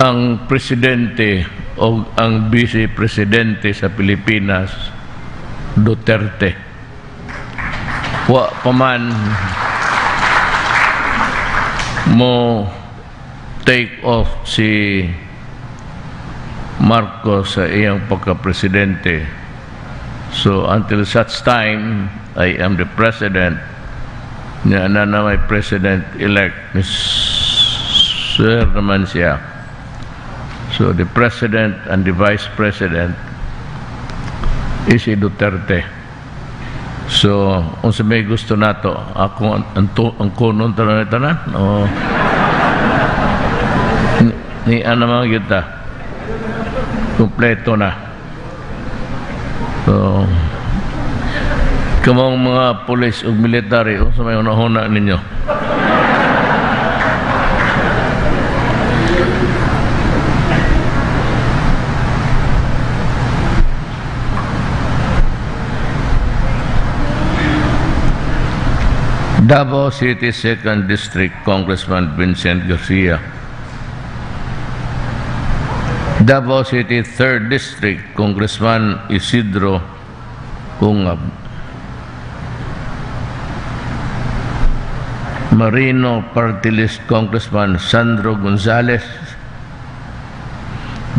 ang presidente o ang vice-presidente sa Pilipinas Duterte. Wa paman mo take off si Marcos sa iyang pagka-presidente. So until such time I am the president, na may president-elect, sir naman siya. So the president and the vice president is si Duterte. So, kung sa may gusto nato, ako ang kunon tanan o ni ano mga kita kompleto na. So, kamong mga pulis o military o sa may unahuna ninyo. Davao City 2nd District Congressman Vincent Garcia. Davao City 3rd District Congressman Isidro Ungab. Marino Party List Congressman Sandro Gonzales.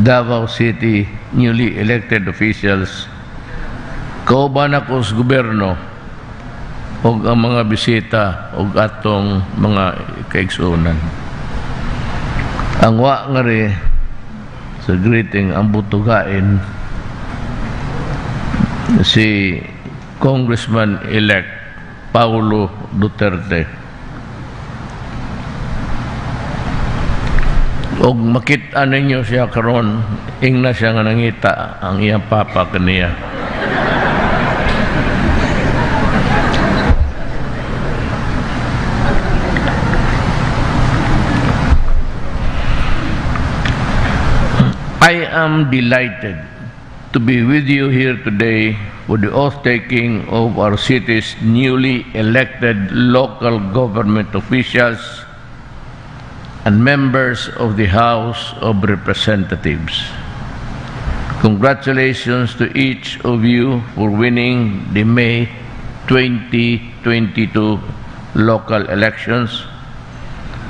Davao City newly elected officials, kauban ako sa gobyerno o ang mga bisita o atong mga kaigsunan. Ang wa nga rin sa greeting ang butugain si Congressman-elect Paulo Duterte. Og makita ninyo siya karon, ingna siya nga nangita ang iyang papa kaniya. I am delighted to be with you here today for the oath-taking of our city's newly elected local government officials and members of the House of Representatives. Congratulations to each of you for winning the May 2022 local elections,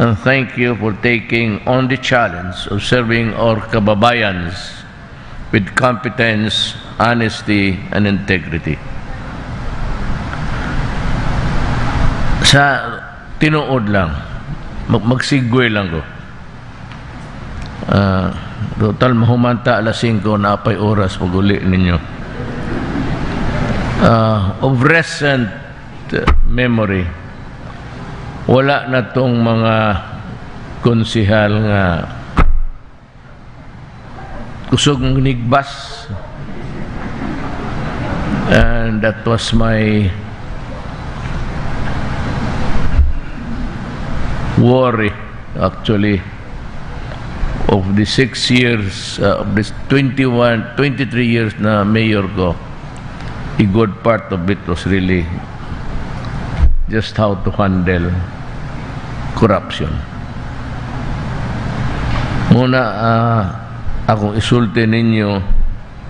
and thank you for taking on the challenge of serving our kababayans with competence, honesty, and integrity. Sa tinuod lang, magsigwe lang ko. Total mahumanta alas 5 na apay oras pag-uli ninyo. Of recent memory, wala na tong mga konsihal nga kusog nigbas, and that was my worry actually of the 6 years of this 23 years na mayor ko. A good part of it was really just how to handle corruption. Muna akong isulti ninyo,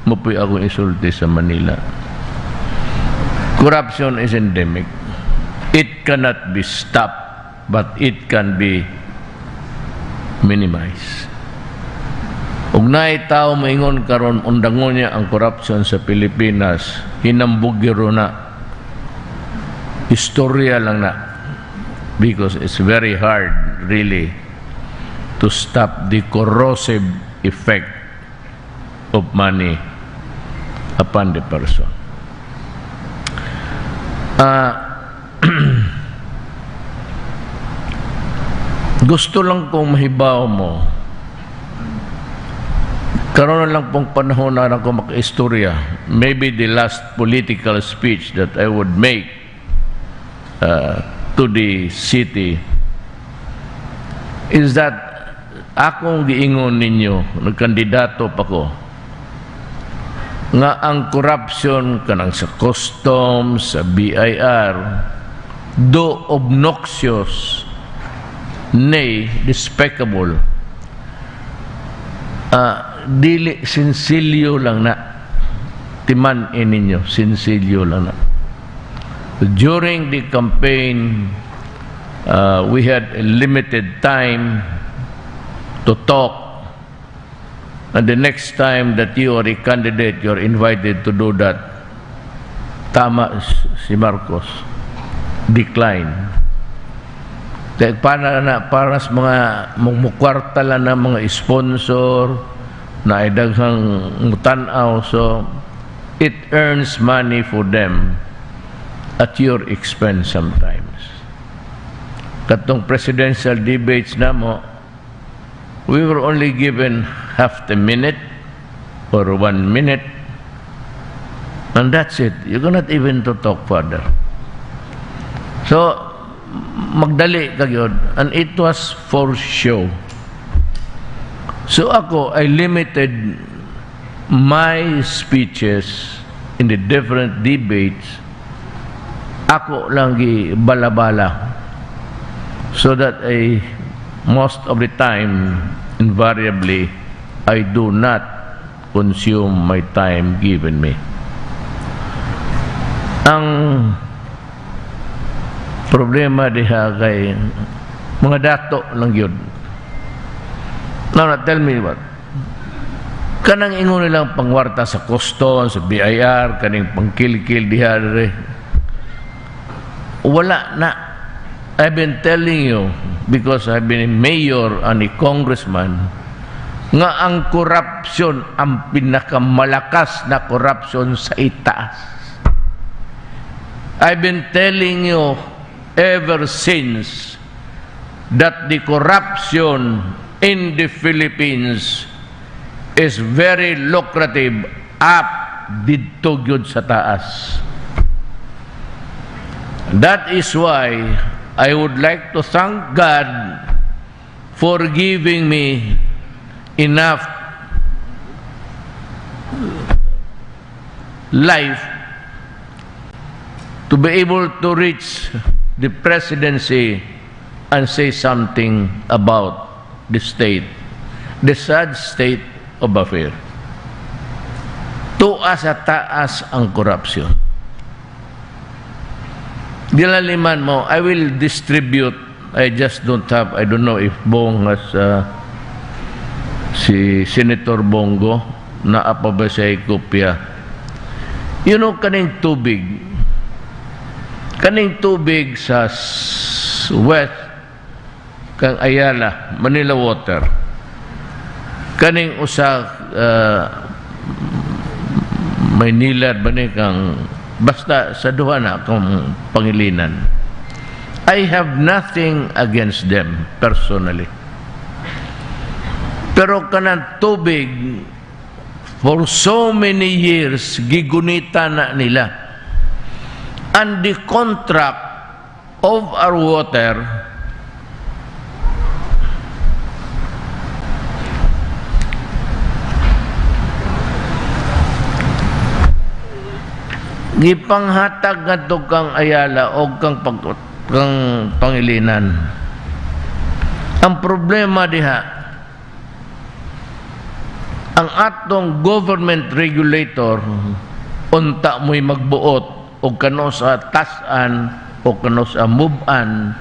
mapoy akong isulti sa Manila. Corruption is endemic. It cannot be stopped, but it can be minimized. Ug naay tao moingon karon undangon niya ang corruption sa Pilipinas, hinambugiro na. Istorya lang na, because it's very hard really to stop the corrosive effect of money upon the person. Gusto lang kong mahibaw mo, karon na lang pong panahon na ako maka-istorya, maybe the last political speech that I would make to the city is that akong giingon ninyo, nagkandidato pa ko, nga ang corruption kanang sa customs, sa BIR, do obnoxious, nay, despicable, dili sinsilyo lang na, timan ninyo, sinsilyo lang na. During the campaign, we had a limited time to talk, and the next time that you are a candidate, you're invited to do that. Tama si Marcos, decline. Para sa mga mukwarta lang na mga sponsor na ay daghang mutanaw, so it earns money for them at your expense sometimes. Katong presidential debates na mo, we were only given half a minute or 1 minute, and that's it. You cannot even to talk further. So, magdali kagyod, and it was for show. So ako, I limited my speeches in the different debates. Ako lang bala-bala, so that most of the time, invariably, I do not consume my time given me. Ang problema diha kay mga dato lang yun. Now, tell me what. Kanang ingon nilang pangwarta sa Coston, sa BIR, kaning pangkil-kil diha. Wala na. I've been telling you, because I've been a mayor and a congressman, nga ang korupsyon, ang pinakamalakas na korupsyon sa itaas. I've been telling you ever since that the corruption in the Philippines is very lucrative up dito gyud sa taas. That is why I would like to thank God for giving me enough life to be able to reach the presidency and say something about the state, the sad state of affair. Tuas at taas ang korupsyon. Dilaliman mo, I will distribute. I just don't have, I don't know if Bong has si Senator Bongo na apabasay kopya. You know, kaning tubig sa west kang Ayala, Manila Water, kaning usa Maynila ba ni kang basta sa duha na kang Pangilinan. I have nothing against them personally. Pero kanang tubig, for so many years, gigunita na nila. And the contract of our water gipanghatag ngadto kang Ayala o kang Pangilinan. Ang problema diha, ang atong government regulator unta mo'y magbuot o kano sa tasan o kano sa move-an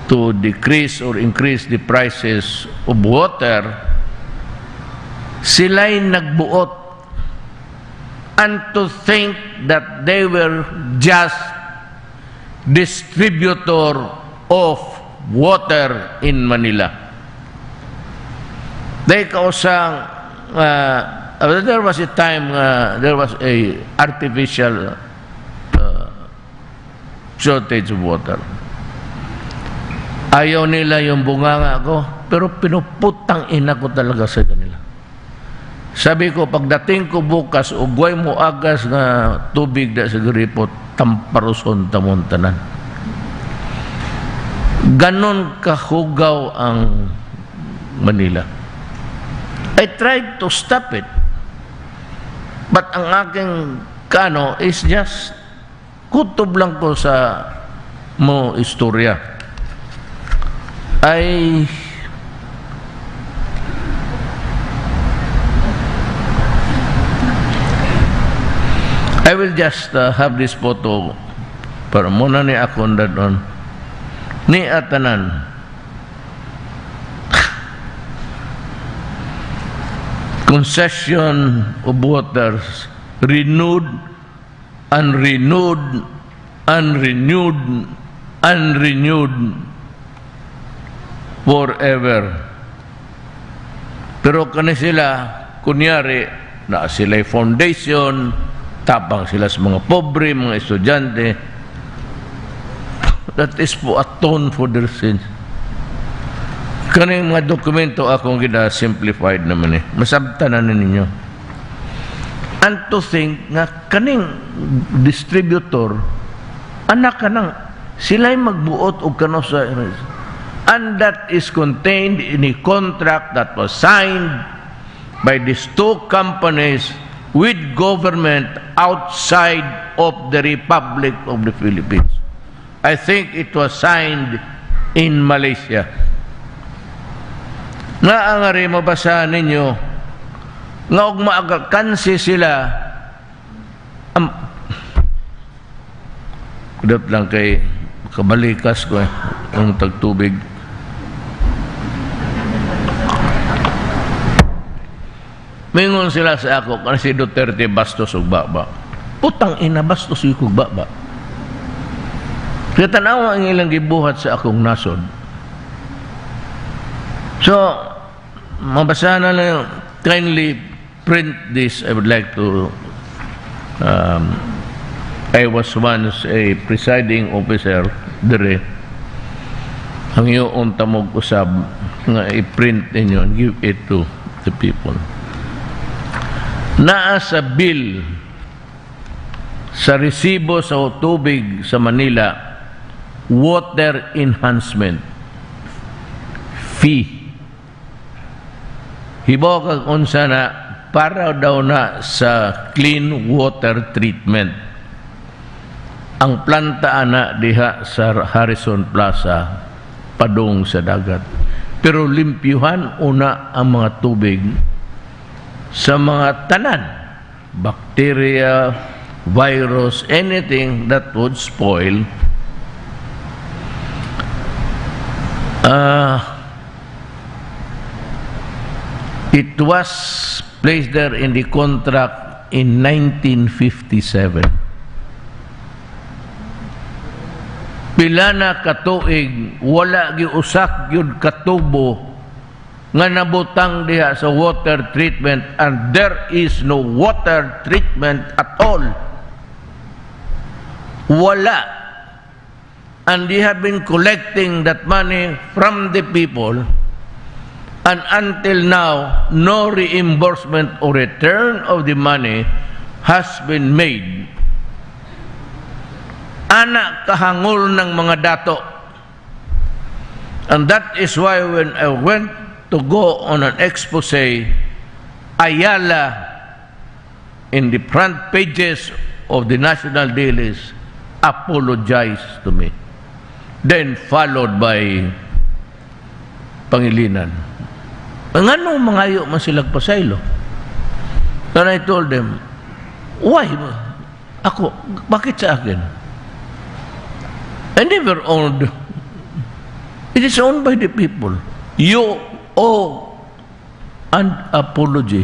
to decrease or increase the prices of water, sila'y nagbuot. And to think that they were just distributor of water in Manila. They kausang there was a time there was a artificial shortage of water. Ayaw nila yung bunganga ko, pero pinuputang ina ko talaga sa kanila. Sabi ko, pagdating ko bukas, ugway mo agas na tubig da sa gripot, tamparuson tamuntanan. Ganon kahugaw ang Manila. I tried to stop it. But ang aking kano is just kutob lang ko sa mo istorya. I will just have this photo para muna ni akong dadon ni atanan concession of waters renewed and renewed and renewed and renewed forever. Pero kani sila kunyari na sila foundation, tapang sila sa mga pobre, mga estudyante. That is to atone for their sins. Kaning mga dokumento akong gina-simplified naman eh. Masabtan na ninyo. And to think nga kaning distributor, anak ka nang sila'y magbuot o kano sa... And that is contained in a contract that was signed by these two companies with government outside of the Republic of the Philippines. I think it was signed in Malaysia. Naangari mabasa ninyo nga og maagakansi sila kudot lang kay kabalikas ko ang tagtubig. Mingon sila sa ako, kasi si Duterte bastos ug baba. Putang ina, bastos ug baba. Kaya tanawa ang ilang gibuhat sa akong nasod. So, mabasa na lang, kindly print this. I would like to, I was once a presiding officer dire. Ang iyoon tamog usab nga i-print ninyo and give it to the people. Naa sa bill sa resibo sa tubig sa Manila, water enhancement fee. Hibaw kag unsa na para daw na sa clean water treatment. Ang planta ana diha sa Harrison Plaza padung sa dagat. Pero limpyuhan una ang mga tubig sa mga tanan, bacteria, virus, anything that would spoil. It was placed there in the contract in 1957. Pila na katuig, wala giusak yun katubo nga nabutang diha sa water treatment, and there is no water treatment at all. Wala. And they have been collecting that money from the people, and until now, no reimbursement or return of the money has been made. Anak kahangol ng mga dato. And that is why when I went to go on an expose, Ayala, in the front pages of the national dailies, apologized to me. Then followed by Pangilinan. Ang anong mangayo man silang pasaylo? And I told them, why? Ako, bakit sa akin? I never owned. It is owned by the people. You owe an apology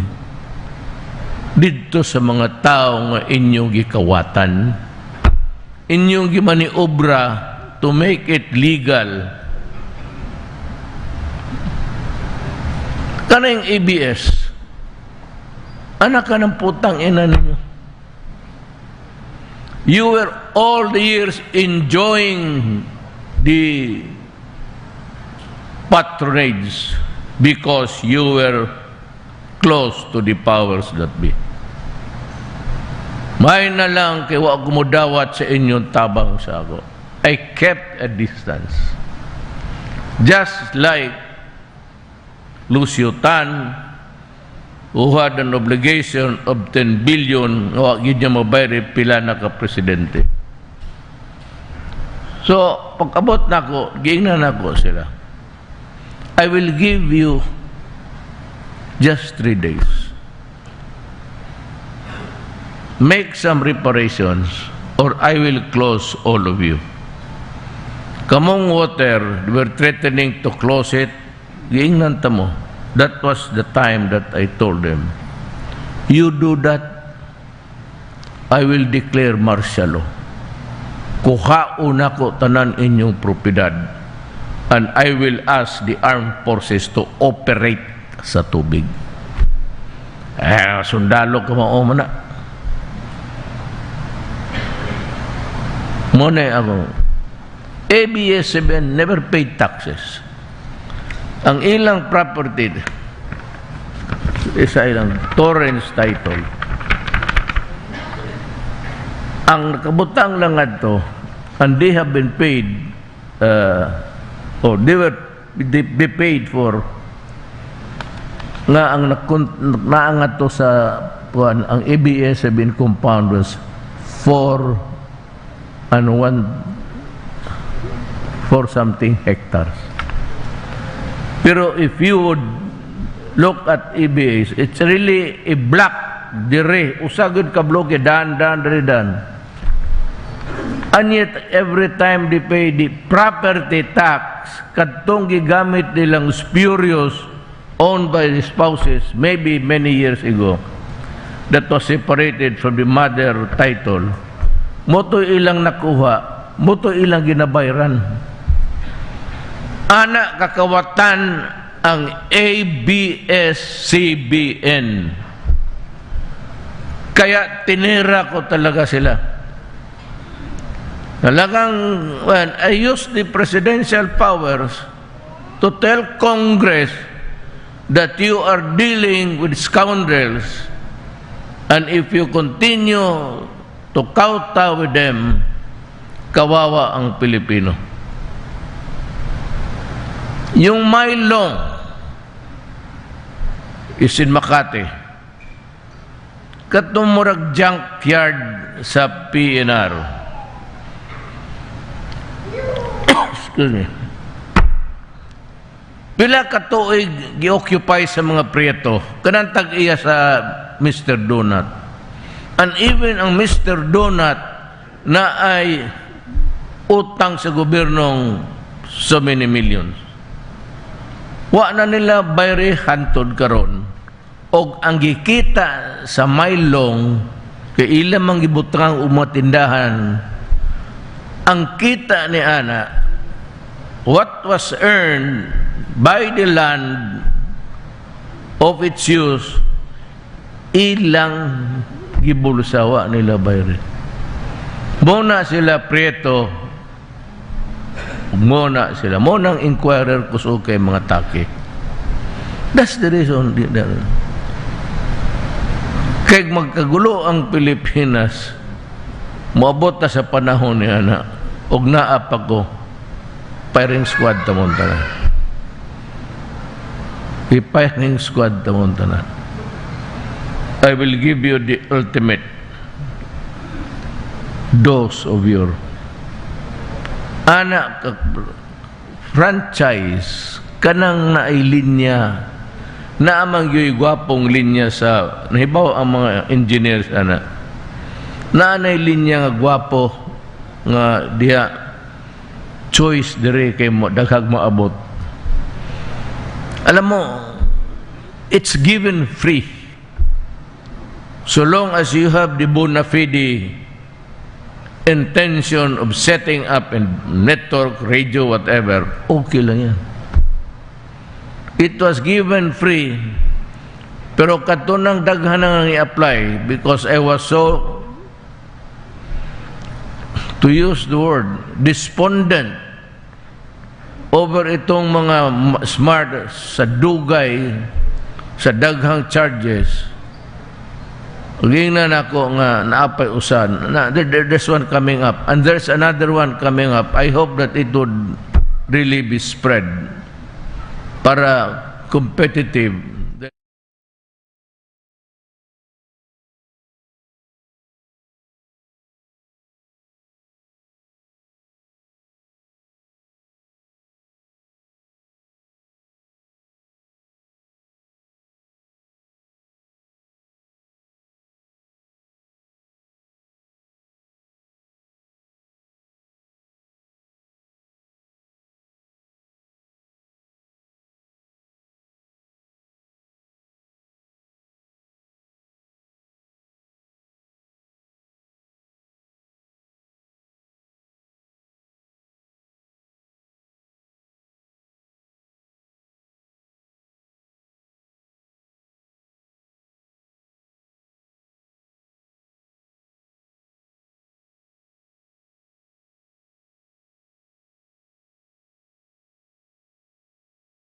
dito sa mga tao nga inyong gikawatan, inyong gimaniobra to make it legal. Kanang ABS, anak ka ng putang ina ninyo. You were all the years enjoying the patronage because you were close to the powers that be. May na lang kay wa gumudawat sa inyong tabang sa ako. I kept a distance. Just like Lucio Tan, who had an obligation of 10 billion, wa gid niya mabayad pila na ka presidente. So, pag-abot na ko, giingnan na ko sila. I will give you just 3 days. Make some reparations or I will close all of you. Kamong water, we're threatening to close it. Giingnan ta mo. That was the time that I told them, you do that, I will declare martial law. Kuhaon ako tanan inyong propiedad, and I will ask the armed forces to operate sa tubig. Sundalo ka mao na. Muna ako. ABS-CBN never paid taxes. Ang ilang property, isa ilang Torrens title. Ang nakabutang lang ato, and they have been paid, or they be paid for, nga ang naangat to sa ang ABS have been compound was 4 something hectares. Pero if you would look at EBAs, it's really a block dire, usagod ka bloke, dan. And yet, every time they pay the property tax, kadtong gigamit nilang spurious owned by the spouses maybe many years ago that was separated from the mother title, moto ilang nakuha, moto ilang ginabayran. Anak kakawatan ang ABS-CBN. Kaya tinira ko talaga sila. Talagang, well, I used the presidential powers to tell Congress that you are dealing with scoundrels, and if you continue to kowtow with them, kawawa ang Pilipino. Yung Maylong is in Makati. Katumurag junkyard sa PNR. Excuse me. Pila ka tuig gi-occupy sa mga Prieto. Kanang tag-iya sa Mr. Donut. And even ang Mr. Donut na ay utang sa gobyernong so many millions. Wa na nila bayri hantod karon. Og ang gikita sa Maylong kay ila mang gibutang umatindahan, ang kita ni ana, what was earned by the land of its use, ilang gibulsawa nila bayri. Muna sila Prieto, muna sila. Munang inquirer kuso kay mga taki. That's the reason. Kaya magkagulo ang Pilipinas, moabot na sa panahon ni ana, og naapa ko, firing squad tamon tanan. Firing squad tamon tanan. I will give you the ultimate dose of your anak franchise kanang nailinya na amang yoy gwapong linya sa nahibaw ang mga engineers ana na linya nga gwapo nga diha choice dire kay mo daghag moabot. Alam mo, it's given free so long as you have the bona fide intention of setting up a network, radio, whatever, okay lang yan. It was given free, pero katunang daghan nang i-apply because I was so, to use the word, despondent over itong mga smart sa dugay, sa daghang charges. Ugingnan ako nga naapay usan. There's one coming up, and there's another one coming up. I hope that it would really be spread para competitive